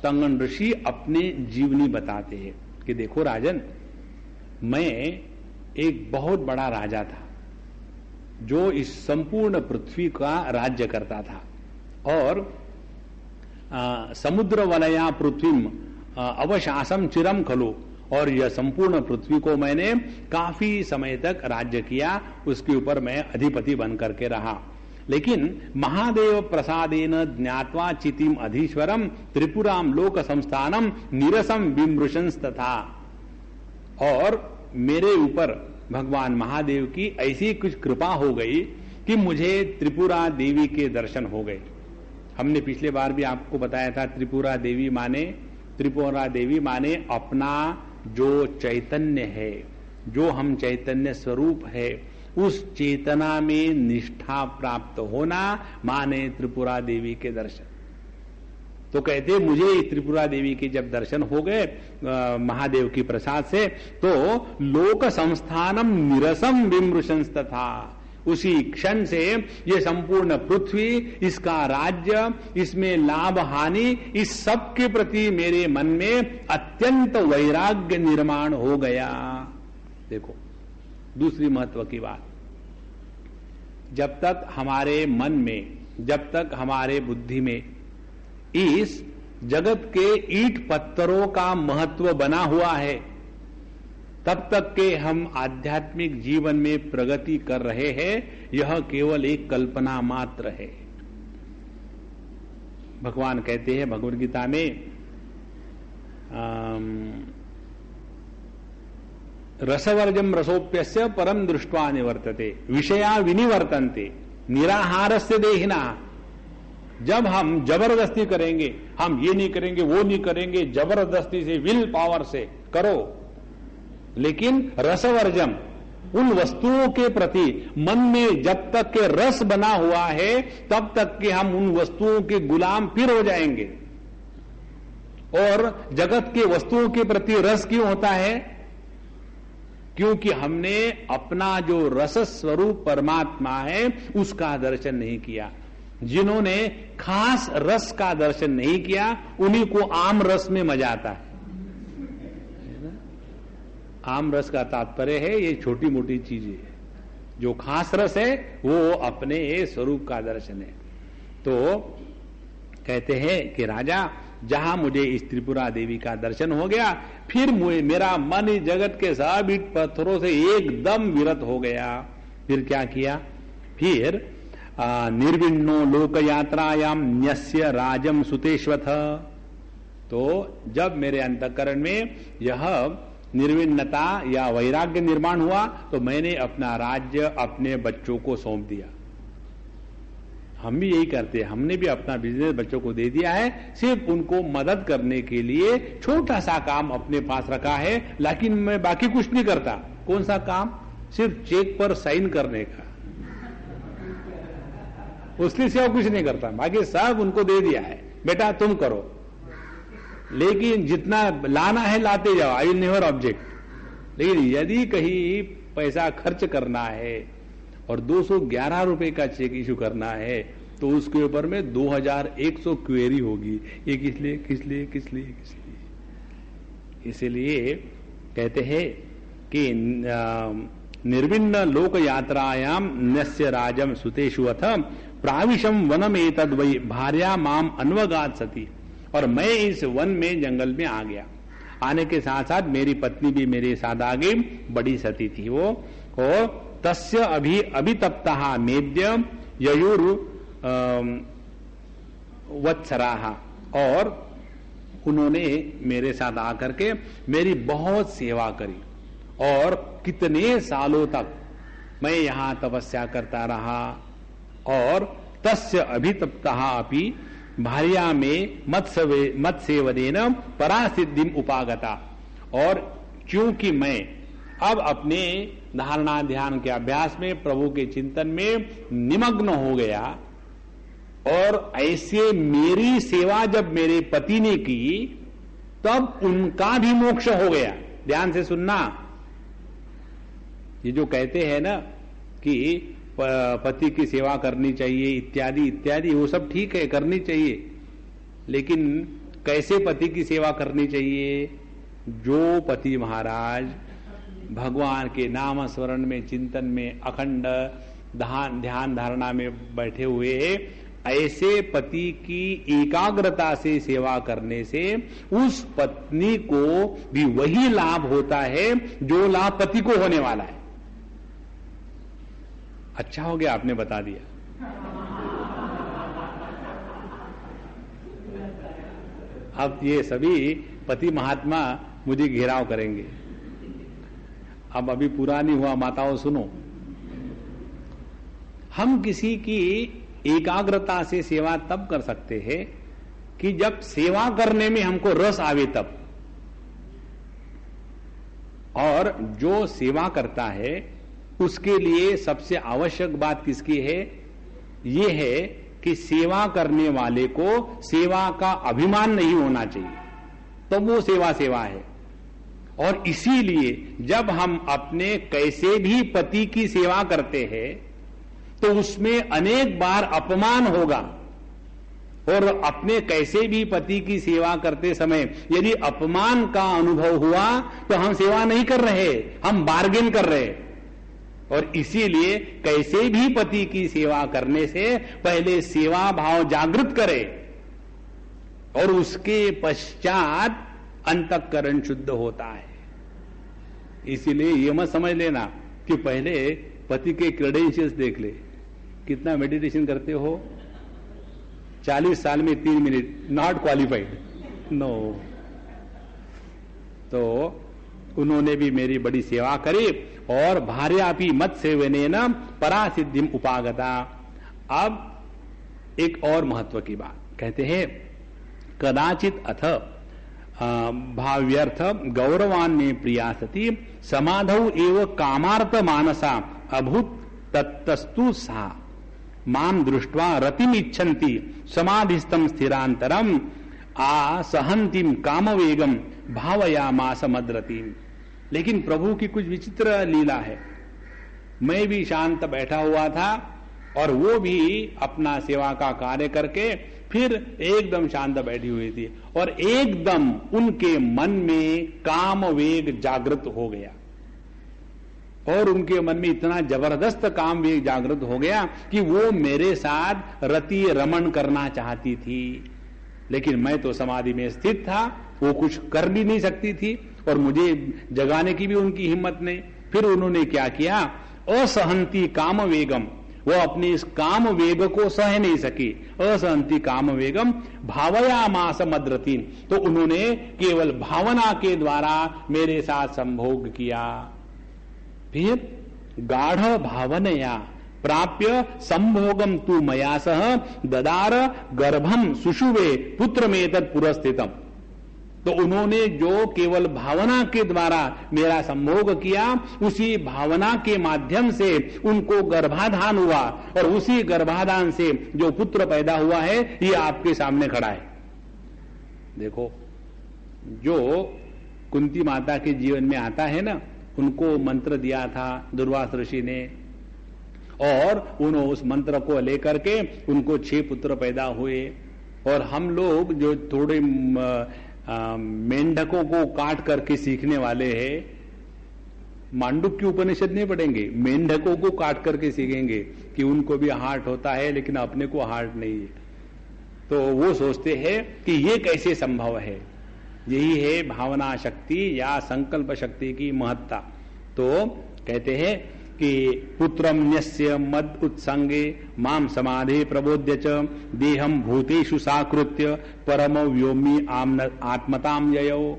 तंगण ऋषि अपने जीवनी बताते हैं कि देखो राजन, मैं एक बहुत बड़ा राजा था जो इस संपूर्ण पृथ्वी का राज्य करता था, और समुद्र वलया पृथ्वीम अवशासम चिरम खलु, और यह संपूर्ण पृथ्वी को मैंने काफी समय तक राज्य किया, उसके ऊपर मैं अधिपति बन करके रहा। लेकिन महादेव प्रसादेन ज्ञात्वा चितिम अधीश्वरम त्रिपुराम लोक संस्थानम निरसम विमृशंस तथा। और मेरे ऊपर भगवान महादेव की ऐसी कुछ कृपा हो गई कि मुझे त्रिपुरा देवी के दर्शन हो गए। हमने पिछले बार भी आपको बताया था, त्रिपुरा देवी माने अपना जो चैतन्य है, जो हम चैतन्य स्वरूप है, उस चेतना में निष्ठा प्राप्त होना माने त्रिपुरा देवी के दर्शन। तो कहते मुझे त्रिपुरा देवी के जब दर्शन हो गए महादेव की प्रसाद से, तो लोक संस्थानम निरसम विमृशंस तथा, उसी क्षण से ये संपूर्ण पृथ्वी, इसका राज्य, इसमें लाभ हानि, इस सब के प्रति मेरे मन में अत्यंत वैराग्य निर्माण हो गया। देखो दूसरी महत्व की बात, जब तक हमारे मन में, जब तक हमारे बुद्धि में इस जगत के ईंट पत्थरों का महत्व बना हुआ है, तब तक के हम आध्यात्मिक जीवन में प्रगति कर रहे हैं, यह केवल एक कल्पना मात्र है। भगवान कहते हैं भगवद गीता में, रसवर्जम रसोप्यस्य परम दृष्ट्वा निवर्तते विषया विनिवर्तन्ते निराहारस्य देहिना। जब हम जबरदस्ती करेंगे, हम ये नहीं करेंगे वो नहीं करेंगे, जबरदस्ती से विल पावर से करो, लेकिन रसवर्जम, उन वस्तुओं के प्रति मन में जब तक के रस बना हुआ है तब तक के हम उन वस्तुओं के गुलाम फिर हो जाएंगे। और जगत के वस्तुओं के प्रति रस क्यों होता है? क्योंकि हमने अपना जो रस स्वरूप परमात्मा है उसका दर्शन नहीं किया। जिन्होंने खास रस का दर्शन नहीं किया उन्हीं को आम रस में मजा आता है। आम रस का तात्पर्य है ये छोटी मोटी चीजें, जो खास रस है वो अपने स्वरूप का दर्शन है। तो कहते हैं कि राजा, जहां मुझे इस त्रिपुरा देवी का दर्शन हो गया, फिर मेरा मन इस जगत के सब ईंट पत्थरों से एकदम विरत हो गया। फिर क्या किया? फिर निर्विण्णो लोक यात्रायाम न्यस्य राजम सुतेश्वथ। तो जब मेरे अंतःकरण में यह निर्विण्णता या वैराग्य निर्माण हुआ तो मैंने अपना राज्य अपने बच्चों को सौंप दिया। हम भी यही करते हैं, हमने भी अपना बिजनेस बच्चों को दे दिया है, सिर्फ उनको मदद करने के लिए छोटा सा काम अपने पास रखा है, लेकिन मैं बाकी कुछ नहीं करता। कौन सा काम? सिर्फ चेक पर साइन करने का, उसकी सेवा कुछ नहीं करता, बाकी सब उनको दे दिया है, बेटा तुम करो, लेकिन जितना लाना है लाते जाओ, आई विल नेवर ऑब्जेक्ट। लेकिन यदि कहीं पैसा खर्च करना है और 211 रुपए का चेक इशू करना है तो उसके ऊपर में 2100 क्वेरी होगी, ये किस लिए किस लिए किस लिए किस लिए। इसलिए कहते हैं कि निर्विण्ण लोक यात्रायाम नस्य राजम सुतेषु अथ प्राविशम वनम एतद वै भार्या माम अन्वगात सती। और मैं इस वन में जंगल में आ गया। आने के साथ साथ मेरी पत्नी भी मेरे साथ आ गई, बड़ी सती थी वो। तस्य अभितप्ता मेद्य ययुर वत्सराहा, और उन्होंने मेरे साथ आकर के मेरी बहुत सेवा करी। और कितने सालों तक मैं यहां तपस्या करता रहा। और तस्य अभितप्ता अपि भार्या में मत्सेवदेन परासिद्धिम उपागता। और क्योंकि मैं अब अपने धारणा ध्यान के अभ्यास में प्रभु के चिंतन में निमग्न हो गया, और ऐसे मेरी सेवा जब मेरे पति ने की तब उनका भी मोक्ष हो गया। ध्यान से सुनना, ये जो कहते हैं ना कि पति की सेवा करनी चाहिए इत्यादि इत्यादि, वो सब ठीक है, करनी चाहिए, लेकिन कैसे पति की सेवा करनी चाहिए? जो पति महाराज भगवान के नाम स्मरण में चिंतन में अखंड ध्यान धारणा में बैठे हुए, ऐसे पति की एकाग्रता से सेवा करने से उस पत्नी को भी वही लाभ होता है जो लाभ पति को होने वाला है। अच्छा हो गया आपने बता दिया। अब ये सभी पति महात्मा मुझे घेराव करेंगे। अब अभी पूरा नहीं हुआ, माताओं सुनो। हम किसी की एकाग्रता से सेवा तब कर सकते हैं कि जब सेवा करने में हमको रस आवे तब। और जो सेवा करता है उसके लिए सबसे आवश्यक बात किसकी है? ये है कि सेवा करने वाले को सेवा का अभिमान नहीं होना चाहिए, तो वो सेवा है। और इसीलिए जब हम अपने कैसे भी पति की सेवा करते हैं तो उसमें अनेक बार अपमान होगा। और अपने कैसे भी पति की सेवा करते समय यदि अपमान का अनुभव हुआ तो हम सेवा नहीं कर रहे, हम बार्गेन कर रहे। और इसीलिए कैसे भी पति की सेवा करने से पहले सेवा भाव जागृत करे और उसके पश्चात अंतःकरण शुद्ध होता है। इसीलिए ये मत समझ लेना कि पहले पति के क्रेडेंशियल्स देख ले, कितना मेडिटेशन करते हो, 40 साल में 3 मिनट, नॉट क्वालिफाइड, नो। तो उन्होंने भी मेरी बड़ी सेवा करी और भार्यापि मत सेवने न परा सिद्धिम उपागता। अब एक और महत्व की बात कहते हैं, कदाचित अथ भाव्यर्थ गौरवान्य प्रिया सती समाधौ एव कामार्थ मानसा अभूत तत्तस्तु सा माम दृष्ट्वा रतिम इच्छन्ति समाधिस्थम स्थिरांतरम आसहंतिम कामवेगम भावयामास मद्रतिम। लेकिन प्रभु की कुछ विचित्र लीला है। मैं भी शांत बैठा हुआ था और वो भी अपना सेवा का कार्य करके फिर एकदम शांत बैठी हुई थी और एकदम उनके मन में काम वेग जागृत हो गया और उनके मन में इतना जबरदस्त काम वेग जागृत हो गया कि वो मेरे साथ रति रमण करना चाहती थी। लेकिन मैं तो समाधि में स्थित था, वो कुछ कर भी नहीं सकती थी और मुझे जगाने की भी उनकी हिम्मत नहीं। फिर उन्होंने क्या किया, असहंती काम वेगम, वो अपनी इस काम वेग को सह नहीं सकी, असहंती काम वेगम भावयामास मद्रतीन, तो उन्होंने केवल भावना के द्वारा मेरे साथ संभोग किया। फिर गाढ़ भावनया प्राप्य संभोगम तू मया सह ददार गर्भम सुषुवे पुत्र में तत् पुरस्थितम। तो उन्होंने जो केवल भावना के द्वारा मेरा संभोग किया, उसी भावना के माध्यम से उनको गर्भाधान हुआ और उसी गर्भाधान से जो पुत्र पैदा हुआ है ये आपके सामने खड़ा है। देखो, जो कुंती माता के जीवन में आता है ना, उनको मंत्र दिया था दुर्वास ऋषि ने और उन्होंने उस मंत्र को लेकर के उनको 6 पुत्र पैदा हुए। और हम लोग जो थोड़े मेंढकों को काट करके सीखने वाले हैं, मांडुक्य की उपनिषद नहीं पढ़ेंगे, मेंढकों को काट करके सीखेंगे कि उनको भी हार्ट होता है लेकिन अपने को हार्ट नहीं है। तो वो सोचते हैं कि ये कैसे संभव है। यही है भावना शक्ति या संकल्प शक्ति की महत्ता। तो कहते हैं कि पुत्रम न्यस्य मद उत्संगे माम समाधे प्रबोध्य च देहम भूतेषु साकृत्य परम व्योमी आत्मताम ययो।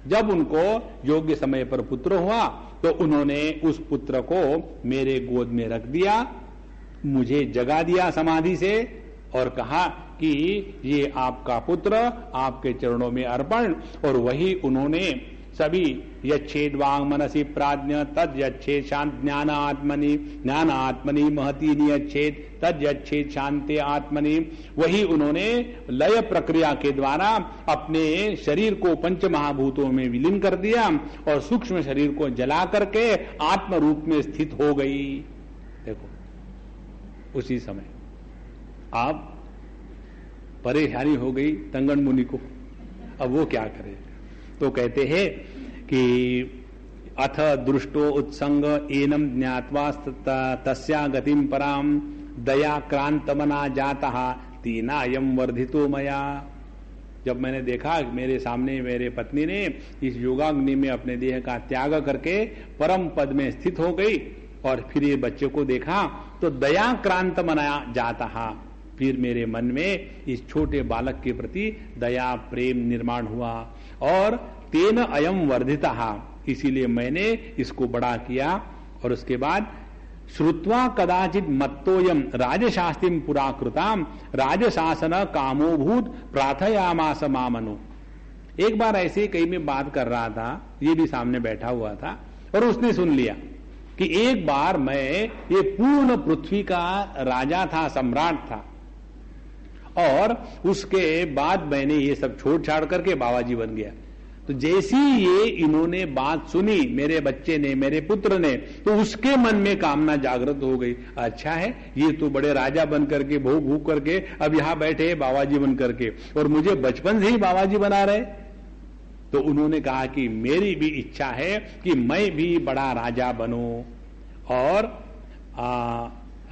जब उनको योग्य समय पर पुत्र हुआ तो उन्होंने उस पुत्र को मेरे गोद में रख दिया, मुझे जगा दिया समाधि से और कहा कि ये आपका पुत्र, आपके चरणों में अर्पण। और वही उन्होंने सभी यच्छेद वांग मनसी प्राज्ञ तद यच्छेद शांत ज्ञान आत्मनि महती नियच्छेद तद यच्छेद शांति आत्मनि, वही उन्होंने लय प्रक्रिया के द्वारा अपने शरीर को पंच महाभूतों में विलीन कर दिया और सूक्ष्म शरीर को जला करके आत्म रूप में स्थित हो गई। देखो, उसी समय आप परेशानी हो गई तंगन मुनि को, अब वो क्या करे। तो कहते हैं कि अथ दृष्टो उत्संग एनम ज्ञात्वा तस्या गतिम पराम दया क्रांत मना जाता तीनायम वर्धितो मया। जब मैंने देखा मेरे सामने मेरे पत्नी ने इस योगाग्नि में अपने देह का त्याग करके परम पद में स्थित हो गई और फिर ये बच्चे को देखा तो दया क्रांत मना जाता, फिर मेरे मन में इस छोटे बालक के प्रति दया प्रेम निर्माण हुआ और तेन अयम वर्धिता, इसीलिए मैंने इसको बड़ा किया। और उसके बाद श्रुत्वा कदाचित मत्तोयम राजशास्त्रीम पुराकृताम राजशासन कामोभूत प्रार्थयामास मामनु। एक बार ऐसे कहीं में बात कर रहा था, ये भी सामने बैठा हुआ था और उसने सुन लिया कि एक बार मैं ये पूर्ण पृथ्वी का राजा था, सम्राट था और उसके बाद मैंने ये सब छोड़ छाड़ करके बाबाजी बन गया। तो जैसी ये इन्होंने बात सुनी मेरे बच्चे ने, मेरे पुत्र ने, तो उसके मन में कामना जागृत हो गई। अच्छा है, ये तो बड़े राजा बन करके भूख भूख करके अब यहां बैठे हैं बाबाजी बन करके और मुझे बचपन से ही बाबाजी बना रहे। तो उन्होंने कहा कि मेरी भी इच्छा है कि मैं भी बड़ा राजा बनूं और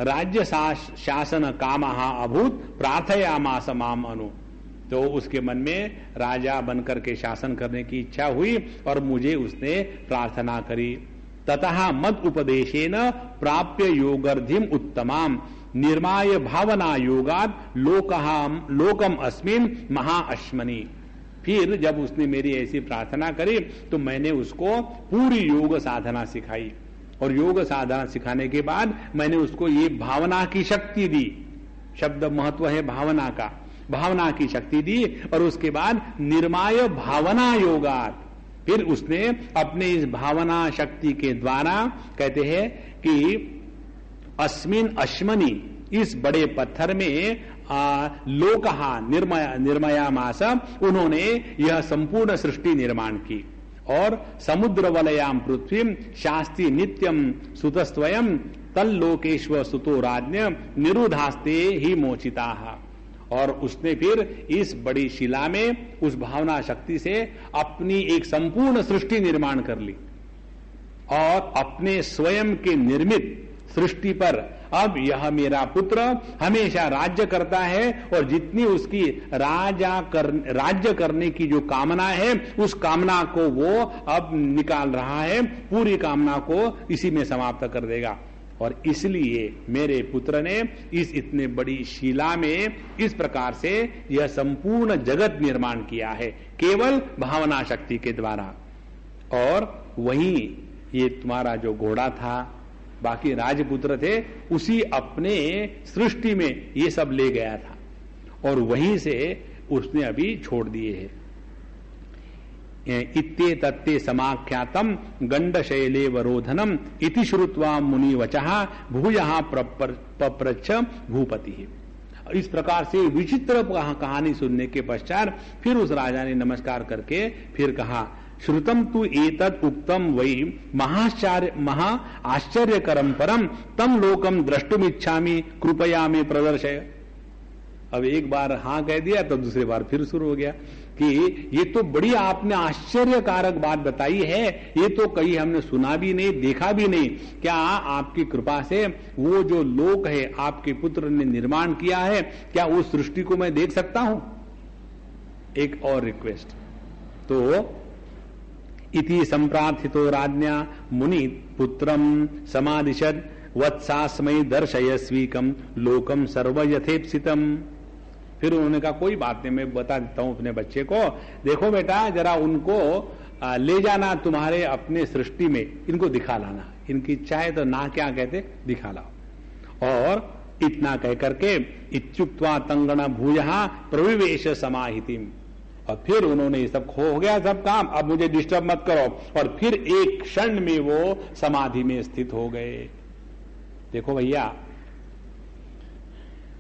राज्य शासन कामहा अभूत प्रार्थयामास माम अनु। तो उसके मन में राजा बनकर के शासन करने की इच्छा हुई और मुझे उसने प्रार्थना करी। ततः मद उपदेशेन प्राप्य योगर्धिम उत्तमाम निर्माय भावना योगाद लोकम अस्मिन महाअश्मनि। फिर जब उसने मेरी ऐसी प्रार्थना करी तो मैंने उसको पूरी योग साधना सिखाई, और योग साधना सिखाने के बाद मैंने उसको ये भावना की शक्ति दी। शब्द महत्व है भावना का, भावना की शक्ति दी। और उसके बाद निर्माय भावना योगात, फिर उसने अपने इस भावना शक्ति के द्वारा, कहते हैं कि अस्मिन अश्मनि, इस बड़े पत्थर में लोकहा निर्मया मास, उन्होंने यह संपूर्ण सृष्टि निर्माण की। और समुद्र वलयाम पृथ्वी शास्ति नित्यम सुतस्वयं तल्लोकेश्वर सुतो राज्ञ निरुधास्ते ही मोचिता। और उसने फिर इस बड़ी शिला में उस भावना शक्ति से अपनी एक संपूर्ण सृष्टि निर्माण कर ली, और अपने स्वयं के निर्मित सृष्टि पर अब यह मेरा पुत्र हमेशा राज्य करता है, और जितनी उसकी राज्य करने की जो कामना है उस कामना को वो अब निकाल रहा है, पूरी कामना को इसी में समाप्त कर देगा। और इसलिए मेरे पुत्र ने इस इतने बड़ी शिला में इस प्रकार से यह संपूर्ण जगत निर्माण किया है, केवल भावना शक्ति के द्वारा। और वहीं ये तुम्हारा जो घोड़ा था, बाकी राजपुत्र थे, उसी अपने सृष्टि में ये सब ले गया था, और वहीं से उसने अभी छोड़ दिए हैं। इत्ते तत्ते समाख्यातम गंडशैले वरोधनम इति श्रुत्वा मुनि वचः भूयः पप्रच्छ भूपति। इस प्रकार से विचित्र कहानी सुनने के पश्चात फिर उस राजा ने नमस्कार करके फिर कहा, श्रुतम तु एतत् उक्तम वै महा आश्चर्यकरम परम तम लोकम द्रष्टुमिच्छामि कृपया में प्रदर्शय। अब एक बार हाँ कह दिया तो दूसरी बार फिर शुरू हो गया कि ये तो बड़ी आपने आश्चर्यकारक बात बताई है, ये तो कहीं हमने सुना भी नहीं, देखा भी नहीं। क्या आपकी कृपा से वो जो लोक है आपके पुत्र ने निर्माण किया है, क्या उस सृष्टि को मैं देख सकता हूं? एक और रिक्वेस्ट। तो इति संप्रार्थितो राज्ञा मुनि पुत्रम समादिशद वत्सास्मै दर्शयस्वीकम लोकम सर्व यथेप्सितम। फिर उन्होंने कहा कोई बात नहीं, मैं बता देता हूं अपने बच्चे को, देखो बेटा जरा उनको ले जाना तुम्हारे अपने सृष्टि में, इनको दिखा लाना, इनकी इच्छा है तो ना क्या कहते दिखा लाओ। और इतना कह करके इत्युक्त्वा तंगण भूयः प्रविवेश समाहितिम। और फिर उन्होंने सब हो गया सब काम, अब मुझे डिस्टर्ब मत करो, और फिर एक क्षण में वो समाधि में स्थित हो गए। देखो भैया,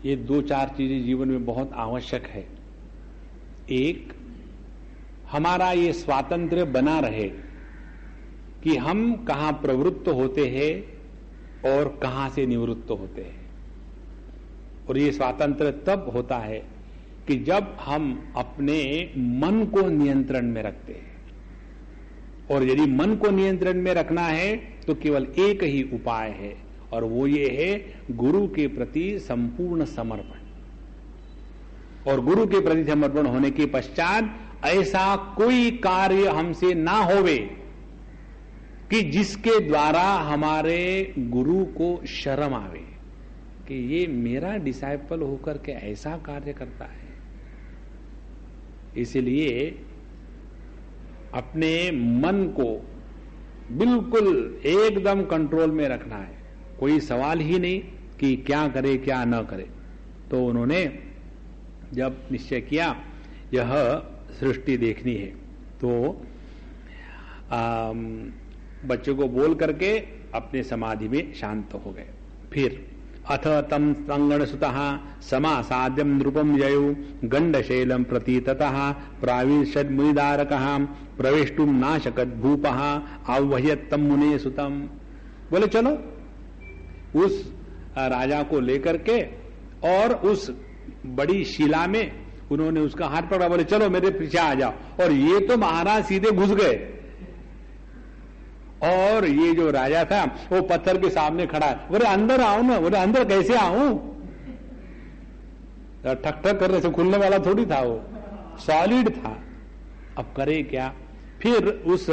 ये दो चार चीजें जीवन में बहुत आवश्यक है। एक, हमारा ये स्वातंत्र्य बना रहे कि हम कहां प्रवृत्त होते हैं और कहां से निवृत्त होते हैं। और ये स्वातंत्र्य तब होता है कि जब हम अपने मन को नियंत्रण में रखते हैं। और यदि मन को नियंत्रण में रखना है तो केवल एक ही उपाय है, और वो ये है गुरु के प्रति संपूर्ण समर्पण। और गुरु के प्रति समर्पण होने के पश्चात ऐसा कोई कार्य हमसे ना होवे कि जिसके द्वारा हमारे गुरु को शर्म आवे कि ये मेरा डिसाइपल होकर के ऐसा कार्य करता है। इसलिए अपने मन को बिल्कुल एकदम कंट्रोल में रखना है, कोई सवाल ही नहीं कि क्या करे क्या न करे। तो उन्होंने जब निश्चय किया यह सृष्टि देखनी है, तो बच्चों को बोल करके अपने समाधि में शांत हो गए। फिर अथ तम संगण सुतः समासाद्यम नृपम जयु गंडशैलम प्रति ततः प्राविशद मुनिदारकः प्रवेष्टुम नाशकत भूपः आह्वयत तम मुने सुतम। बोले चलो उस राजा को लेकर के और उस बड़ी शिला में उन्होंने उसका हाथ पकड़ा, बोले चलो मेरे पीछे आ जाओ। और ये तो महाराज सीधे घुस गए, और ये जो राजा था वो पत्थर के सामने खड़ा है। बोले अंदर आओ ना। बोले अंदर कैसे आऊं? ठक ठक कर रहे से खुलने वाला थोड़ी था वो। सॉलिड था, अब करे क्या? फिर उस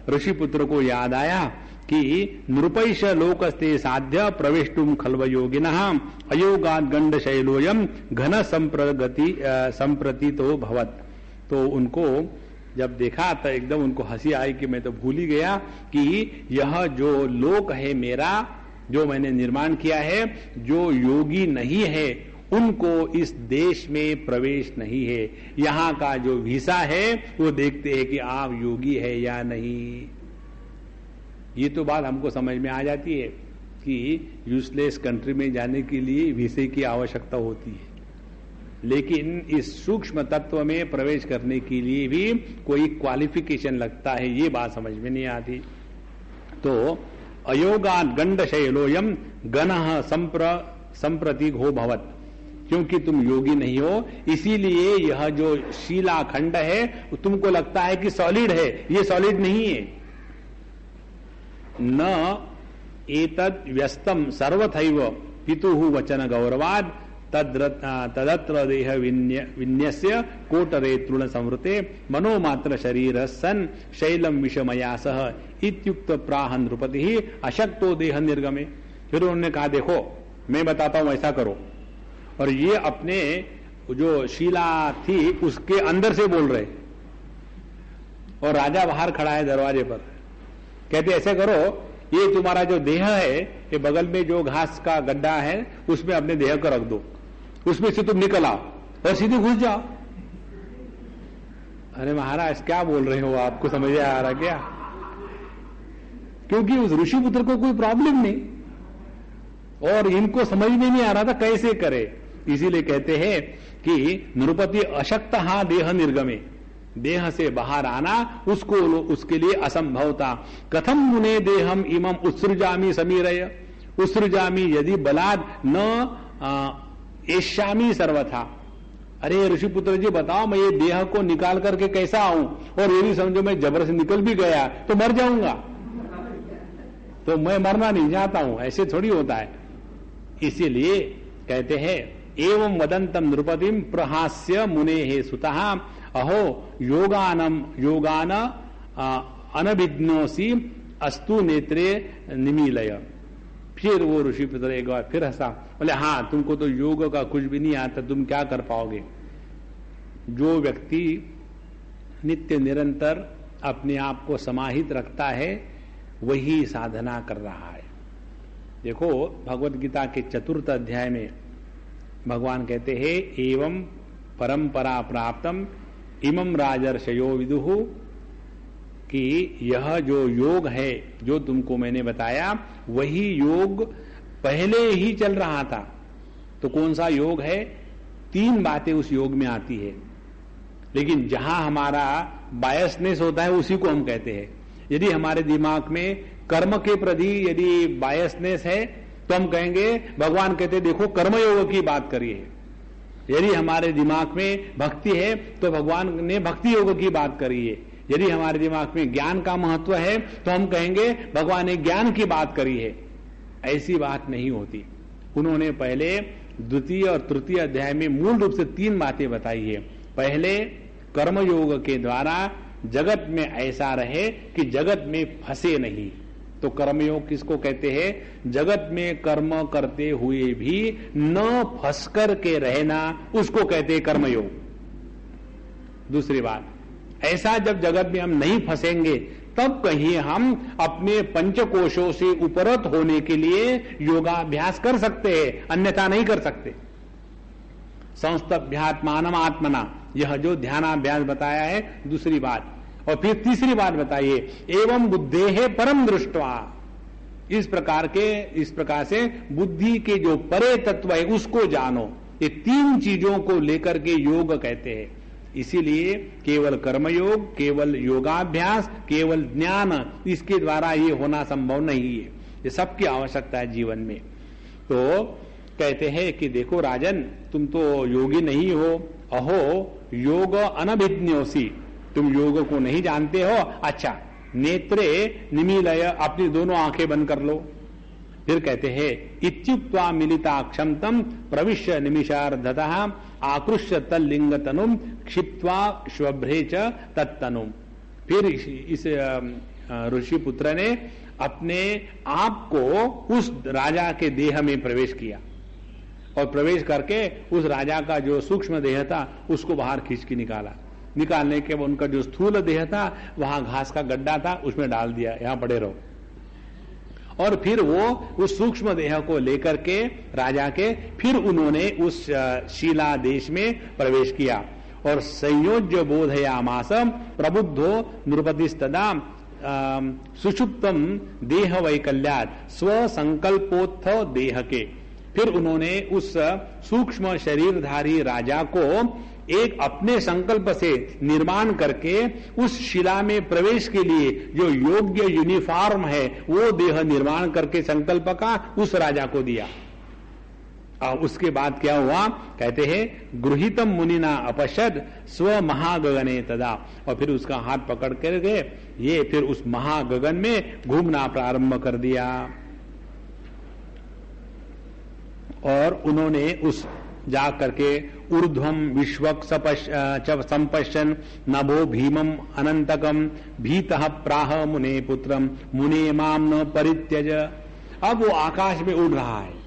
ऋषि पुत्र को याद आया कि नृपैश लोकस्ते साध्य प्रवेष्टुम खल्व योगिनः अयोगाद गंड शैलोयम घन संप्रतीतो भवत। तो उनको जब देखा तो एकदम उनको हंसी आई कि मैं तो भूल ही गया कि यह जो लोक है मेरा, जो मैंने निर्माण किया है, जो योगी नहीं है उनको इस देश में प्रवेश नहीं है। यहां का जो वीसा है वो देखते हैं कि आप योगी है या नहीं। ये तो बात हमको समझ में आ जाती है कि यूजलेस कंट्री में जाने के लिए वीसे की आवश्यकता होती है, लेकिन इस सूक्ष्म तत्व में प्रवेश करने के लिए भी कोई क्वालिफिकेशन लगता है, ये बात समझ में नहीं आती। तो अयोगाद गंड शैलोयम गणः संप्रतीक हो भवत, क्योंकि तुम योगी नहीं हो इसीलिए यह जो शिलाखंड है तुमको लगता है कि सॉलिड है, ये सॉलिड नहीं है। न एतद व्यस्तम सर्वथैव पितुः वचन गौरवाद तदत्र देह विन्यस्य कोटरे तृण संवृते मनोमात्र शरीर सन शैलम विषमया सह इत्युक्त प्राह नृपति अशक्तो देह निर्गमे। फिर उन्होंने कहा देखो मैं बताता हूं ऐसा करो, और ये अपने जो शिला थी उसके अंदर से बोल रहे, और राजा बाहर खड़ा है दरवाजे पर। कहते ऐसे करो, ये तुम्हारा जो देह है ये बगल में जो घास का गड्ढा है उसमें अपने देह को रख दो, उसमें से तुम निकल आओ और सीधे घुस जाओ। अरे महाराज क्या बोल रहे हो, आपको समझ आ रहा क्या? क्योंकि उस ऋषि पुत्र को कोई प्रॉब्लम नहीं और इनको समझ में नहीं आ रहा था कैसे करे। इसीलिए कहते हैं कि नृपति अशक्त हा देह निर्गमे, देह से बाहर आना उसको उसके लिए असंभव था। कथम मुने देहम इमम उत्सृजामी समीरय, उत्सृजामी यदि बलाद न एष्यामी सर्वथा। अरे ऋषिपुत्र जी बताओ मैं ये देह को निकाल करके कैसा आऊं, और ये भी समझो मैं जबर से निकल भी गया तो मर जाऊंगा, तो मैं मरना नहीं चाहता हूं, ऐसे थोड़ी होता है। इसीलिए कहते हैं एवं वदंतम नृपतिम प्रहास्य मुने हे सुतः अहो योगान अनभिज्ञोसी अस्तु नेत्रे निमीलय। फिर वो ऋषि पुत्र एक बार फिर हंसा, बोले हाँ तुमको तो योग का कुछ भी नहीं आता, तुम क्या कर पाओगे। जो व्यक्ति नित्य निरंतर अपने आप को समाहित रखता है वही साधना कर रहा है। देखो भगवत गीता के 4th अध्याय में भगवान कहते हैं एवं परंपरा प्राप्तम इमं राजर्षयो विदुः, कि यह जो योग है जो तुमको मैंने बताया वही योग पहले ही चल रहा था। तो कौन सा योग है? 3 बातें उस योग में आती है, लेकिन जहां हमारा बायसनेस होता है उसी को हम कहते हैं। यदि हमारे दिमाग में कर्म के प्रति यदि बायसनेस है तो हम कहेंगे, भगवान कहते देखो कर्मयोग की बात करिए। यदि हमारे दिमाग में भक्ति है तो भगवान ने भक्ति योग की बात करी है। यदि हमारे दिमाग में ज्ञान का महत्व है तो हम कहेंगे भगवान ने ज्ञान की बात करी है। ऐसी बात नहीं होती। उन्होंने पहले 2य और 3य अध्याय में मूल रूप से 3 बातें बताई है। पहले कर्मयोग के द्वारा जगत में ऐसा रहे कि जगत में फंसे नहीं। तो कर्मयोग किसको कहते हैं? जगत में कर्म करते हुए भी न फंस कर के रहना, उसको कहते हैं कर्मयोग। दूसरी बात, ऐसा जब जगत में हम नहीं फंसेंगे तब कहीं हम अपने पंचकोशों से उपरत होने के लिए योगाभ्यास कर सकते हैं, अन्यथा नहीं कर सकते। संस्तभ्यात्मानम आत्मना, यह जो ध्यानाभ्यास बताया है दूसरी बात। और फिर तीसरी बात बताइए एवं बुद्धे है परम दृष्टवा, इस प्रकार से बुद्धि के जो परे तत्व है उसको जानो। ये 3 चीजों को लेकर के योग कहते हैं। इसीलिए केवल कर्मयोग, केवल योगाभ्यास, केवल ज्ञान, इसके द्वारा ये होना संभव नहीं है। ये सबकी आवश्यकता है जीवन में। तो कहते हैं कि देखो राजन तुम तो योगी नहीं हो, अहो योग अनभिज्ञोसी, तुम योग को नहीं जानते हो। अच्छा नेत्रे निमीलय, अपनी दोनों आंखें बंद कर लो। फिर कहते हैं इत्युक्त्वा मिलिताक्षम तम प्रविश्य निमिषार्धतः आकृष्य तल्लिंग तनुम क्षिप्त्वा श्वभ्रे च तत्तनुम। फिर इस ऋषि पुत्र ने अपने आप को उस राजा के देह में प्रवेश किया और प्रवेश करके उस राजा का जो सूक्ष्म देह था उसको बाहर खींच के निकाला। निकालने के बाद उनका जो स्थूल देह था वहां घास का गड्ढा था उसमें डाल दिया, यहां पड़े रहो। और फिर वो उस सूक्ष्म देह को लेकर के राजा के फिर उन्होंने उस शिला देश में प्रवेश किया और संयोज्य बोधयामास प्रबुद्धो नृपतिस्तदा सुषुप्तम देह वैकल्यात स्व संकल्पोत्थ देह के। फिर उन्होंने उस सूक्ष्म शरीरधारी राजा को एक अपने संकल्प से निर्माण करके उस शिला में प्रवेश के लिए जो योग्य यूनिफॉर्म है वो देह निर्माण करके संकल्प का उस राजा को दिया। और उसके बाद क्या हुआ, कहते हैं गृहीतम मुनिना अपश्यद स्व महागगने तदा। और फिर उसका हाथ पकड़ करके ये फिर उस महागगन में घूमना प्रारंभ कर दिया और उन्होंने उस जा करके ऊर्ध्वम विश्वक संपश्यन नभो भीमम अनंतकम भीतः प्राह मुने पुत्रम मुने माम न परित्यज। अब वो आकाश में उड़ रहा है,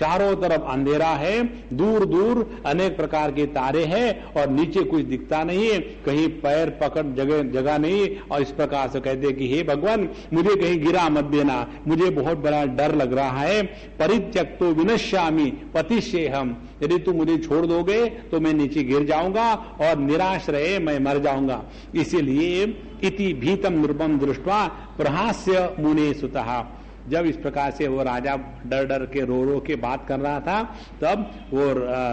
चारों तरफ अंधेरा है, दूर दूर अनेक प्रकार के तारे हैं और नीचे कुछ दिखता नहीं है, कहीं पैर पकड़ जगह नहीं। और इस प्रकार से कहते कि हे भगवान मुझे कहीं गिरा मत देना, मुझे बहुत बड़ा डर लग रहा है। परित्यक्तो विनश्यामि पतिष्येहम, यदि तू मुझे छोड़ दोगे तो मैं नीचे गिर जाऊंगा और निराश्रय मैं मर जाऊंगा। इसीलिए इति भीतम नृपम दृष्ट्वा प्रहास्य मुने सुतः। जब इस प्रकार से वो राजा डर डर के रो के बात कर रहा था तब वो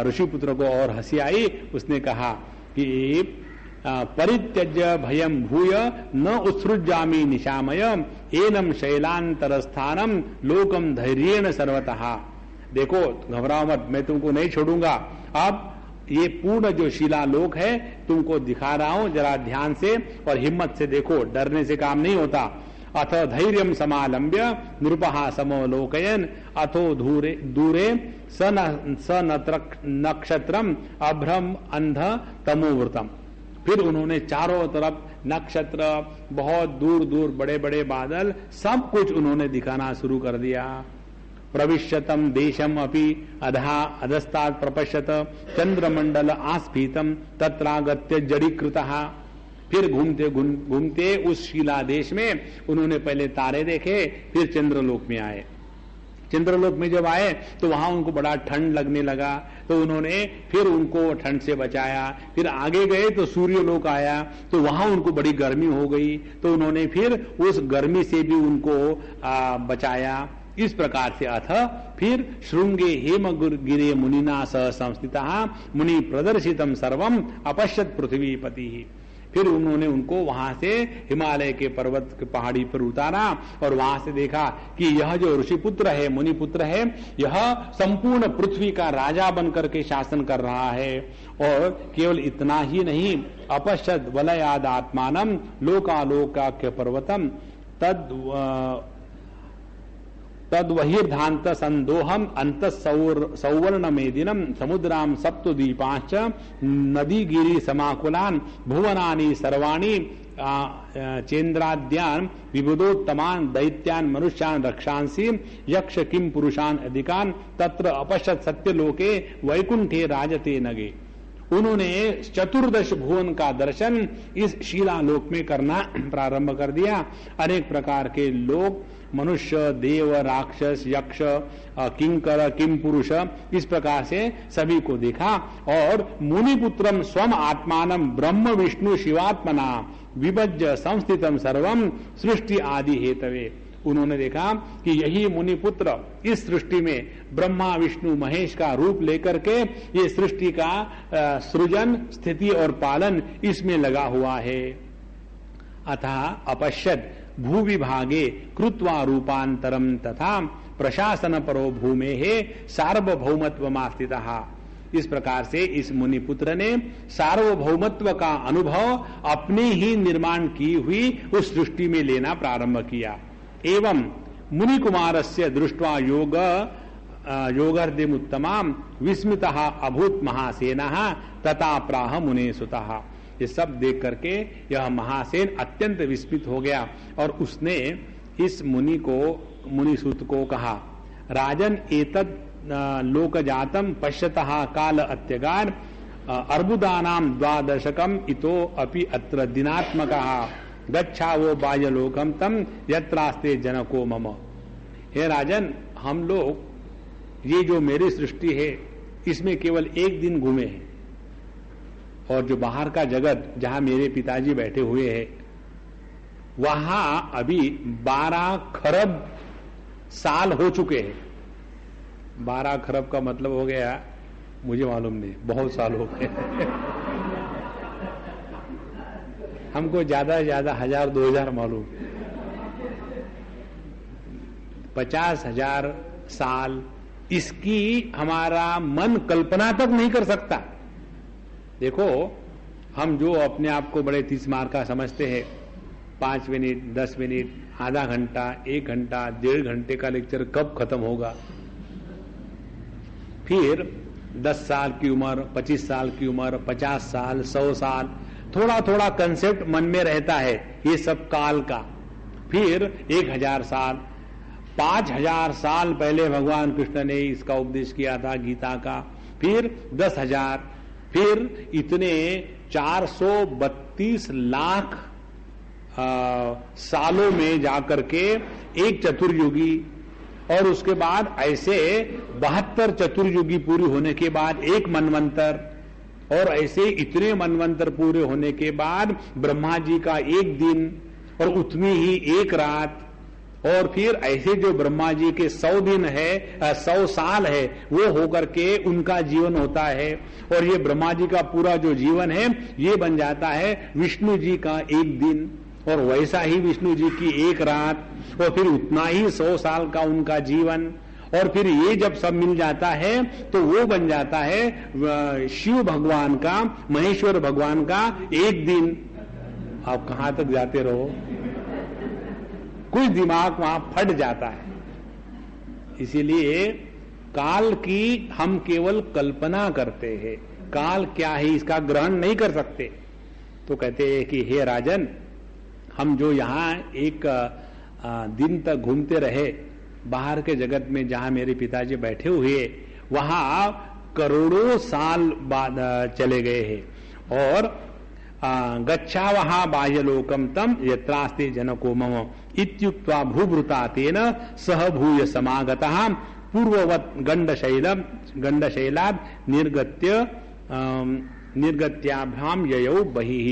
ऋषिपुत्र को और हंसी आई। उसने कहा कि परित्यज्य भयम भूय न उत्सृजामि निशामय एनम शैलांतर स्थानम लोकम धैर्येण सर्वतः। देखो घबराओ मत, मैं तुमको नहीं छोड़ूंगा। अब ये पूर्ण जो शिलालोक है तुमको दिखा रहा हूं, जरा ध्यान से और हिम्मत से देखो, डरने से काम नहीं होता। अथ धैर्यम समालंब्य नृपहा समोलोकयन अथो दूरे स नक्षत्रम अभ्रम अंध तमोवृतम। फिर उन्होंने चारों तरफ नक्षत्र, बहुत दूर दूर बड़े बड़े बादल, सब कुछ उन्होंने दिखाना शुरू कर दिया। प्रविश्यतम देशम अपि अधा अधस्तात् प्रपश्यत चंद्रमंडल आस्फीतम तत्रागत्य जड़ीकृतः। फिर घूमते घूमते उस शिला देश में उन्होंने पहले तारे देखे, फिर चंद्रलोक में आए। चंद्रलोक में जब आए तो वहां उनको बड़ा ठंड लगने लगा, तो उन्होंने फिर उनको ठंड से बचाया। फिर आगे गए तो सूर्यलोक आया, तो वहां उनको बड़ी गर्मी हो गई, तो उन्होंने फिर उस गर्मी से भी उनको बचाया। इस प्रकार से अथ फिर श्रृंगे हेम गिरे मुनिना सह संस्थितः मुनि प्रदर्शितम सर्वम अपश्यत पृथ्वीपति। फिर उन्होंने उनको वहां से हिमालय के पर्वत के पहाड़ी पर उतारा और वहां से देखा कि यह जो ऋषिपुत्र है, मुनिपुत्र है, यह संपूर्ण पृथ्वी का राजा बनकर के शासन कर रहा है। और केवल इतना ही नहीं, अपश्यत वलयाद आत्मानम लोकालोकाख्य पर्वतम तद्वहिर्धांत संदोहम अंत सौवर्ण मेदिनम समुद्राम सप्तद्वीपांच नदी गिरी समाकुलान भुवनानि सर्वाणि चेन्द्राद्यान विबुधोत्तमान दैत्यान मनुष्यान रक्षांसी यक्ष किम पुरुषान अधिकान तत्र अपश्यत सत्यलोके वैकुंठे राजते नगे। उन्होंने चतुर्दश भुवन का दर्शन इस शिलालोक में करना प्रारंभ कर दिया। अनेक प्रकार के लोग, मनुष्य, देव, राक्षस, यक्ष, किंकर, किम पुरुष, इस प्रकार से सभी को देखा। और मुनिपुत्रम स्वम आत्मानम ब्रह्म विष्णु शिवात्मना विभज्य संस्थितम सर्वम सृष्टि आदि हेतवे। उन्होंने देखा कि यही मुनिपुत्र इस सृष्टि में ब्रह्मा विष्णु महेश का रूप लेकर के ये सृष्टि का सृजन, स्थिति और पालन इसमें लगा हुआ है। अतः अपश्यत भूविभागे कृत्वा रूपांतरम तथा प्रशासन परो भूमे है सार्वभौमत्वमास्थितः। इस प्रकार से इस मुनिपुत्र ने सार्वभौमत्व का अनुभव अपने ही निर्माण की हुई उस सृष्टि में लेना प्रारंभ किया। एवं मुनि कुमारस्य दृष्ट्वा योगर्दिमुत्तमाम विस्मितः अभूत महासेनः तथा प्राह मुने सुतः। ये सब देख करके यह महासेन अत्यंत विस्मित हो गया और उसने इस मुनिसूत को कहा, राजन एतद लोकजातम पश्यतः काल अत्यगान अर्बुदानाम द्वादशकम इतो अपि अत्र दिनात्मकः गच्छावो बाह्यलोकम तम यत्रास्ते जनको मम। हे राजन, हम लोग ये जो मेरी सृष्टि है इसमें केवल एक दिन घूमे हैं और जो बाहर का जगत जहां मेरे पिताजी बैठे हुए हैं वहां अभी 12 खरब साल हो चुके हैं। 12 खरब का मतलब हो गया, मुझे मालूम नहीं, बहुत साल हो गए। हमको ज्यादा से ज्यादा 1000-2000 मालूम। 50,000 साल, इसकी हमारा मन कल्पना तक नहीं कर सकता। देखो, हम जो अपने आप को बड़े 30 मार का समझते हैं, 5 मिनट, 10 मिनट, आधा घंटा, 1 घंटा, 1.5 घंटे का लेक्चर कब खत्म होगा, फिर 10 साल की उम्र, 25 साल की उम्र, 50 साल, 100 साल, थोड़ा थोड़ा कंसेप्ट मन में रहता है ये सब काल का। फिर 1000 साल, 5000 साल पहले भगवान कृष्ण ने इसका उपदेश किया था गीता का, फिर 10,000, फिर इतने 432 लाख सालों में जाकर के एक चतुर्युगी, और उसके बाद ऐसे 72 चतुर्युगी पूरी होने के बाद एक मनवंतर, और ऐसे इतने मनवंतर पूरे होने के बाद ब्रह्मा जी का एक दिन और उतनी ही एक रात, और फिर ऐसे जो ब्रह्मा जी के 100 दिन है, 100 साल है, वो होकर के उनका जीवन होता है, और ये ब्रह्मा जी का पूरा जो जीवन है ये बन जाता है विष्णु जी का एक दिन, और वैसा ही विष्णु जी की एक रात, और फिर उतना ही 100 साल का उनका जीवन, और फिर ये जब सब मिल जाता है तो वो बन जाता है शिव भगवान का, महेश्वर भगवान का एक दिन। आप कहां तक जाते रहो, कुछ दिमाग वहां फट जाता है। इसीलिए काल की हम केवल कल्पना करते हैं, काल क्या है इसका ग्रहण नहीं कर सकते। तो कहते हैं कि हे राजन, हम जो यहाँ एक दिन तक घूमते रहे बाहर के जगत में जहां मेरे पिताजी बैठे हुए, वहां करोड़ों साल बाद चले गए हैं, और गच्छा वहां बाह्यलोकम तम यत्रास्ते जनको मम इत्युक्त्वा भूभृता तेन सह भूय समागतः पूर्ववत गंडशैलाद निर्गत्याभ्याम ययौ बहिः।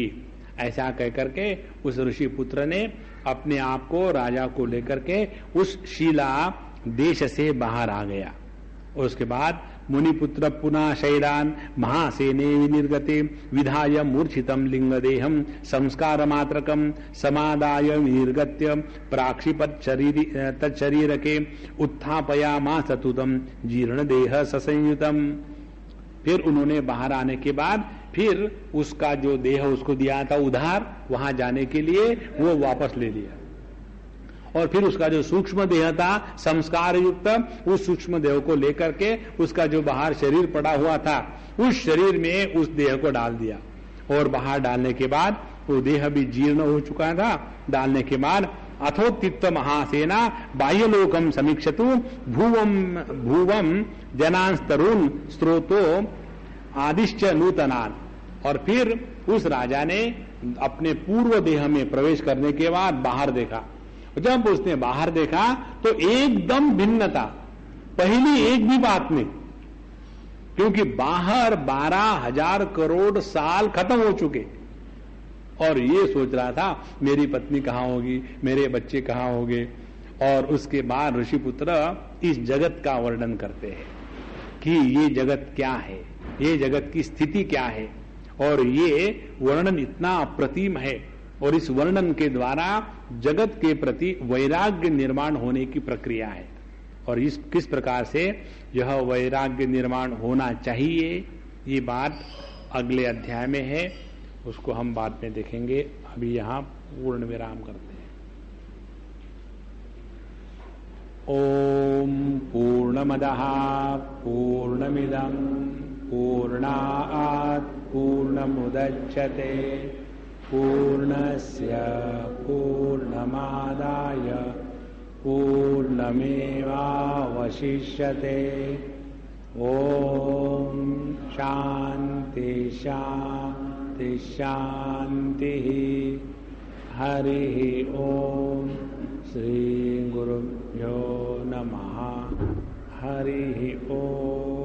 ऐसा कहकर के उस ऋषि पुत्र ने अपने आप को, राजा को लेकर के उस शीला देश से बाहर आ गया। और उसके बाद मुनिपुत्र पुनः शैलान महासेने विनिर्गते विधाय मूर्छितम लिंगदेहम संस्कार मात्रकम समादाय विनिर्गत्य प्राक्षिपत तत्शरीर के उत्थापयामा सतुतम जीर्ण देह ससंयुतम। फिर उन्होंने बाहर आने के बाद फिर उसका जो देह उसको दिया था उधार, वहां जाने के लिए वो वापस ले लिया, और फिर उसका जो सूक्ष्म देह था संस्कार युक्त, उस सूक्ष्म देह को लेकर के उसका जो बाहर शरीर पड़ा हुआ था उस शरीर में उस देह को डाल दिया, और बाहर डालने के बाद वो देह भी जीर्ण हो चुका था। डालने के बाद अथोत्थित महासेना बाह्यलोकम समीक्षतु भूवम जनांस्तरुण स्रोतो आदिश्च नूतनान। और फिर उस राजा ने अपने पूर्व देह में प्रवेश करने के बाद बाहर देखा। जब उसने बाहर देखा तो एकदम भिन्नता, पहली एक भी बात नहीं, क्योंकि बाहर 12,000 करोड़ साल खत्म हो चुके, और ये सोच रहा था मेरी पत्नी कहां होगी, मेरे बच्चे कहां होंगे। और उसके बाद ऋषिपुत्र इस जगत का वर्णन करते हैं कि ये जगत क्या है, ये जगत की स्थिति क्या है, और ये वर्णन इतना अप्रतिम है, और इस वर्णन के द्वारा जगत के प्रति वैराग्य निर्माण होने की प्रक्रिया है, और इस किस प्रकार से यह वैराग्य निर्माण होना चाहिए ये बात अगले अध्याय में है, उसको हम बाद में देखेंगे। अभी यहां पूर्ण विराम करते हैं। ओम पूर्णमदः पूर्णमिदं पूर्णात् पूर्णमुदच्यते पूर्णस्य पूर्णमादाय पूर्णमेवावशिष्यते। ओम शांति शांति शांतिः। हरिः ओम। श्री गुरुभ्यो नमः। हरिः ओम।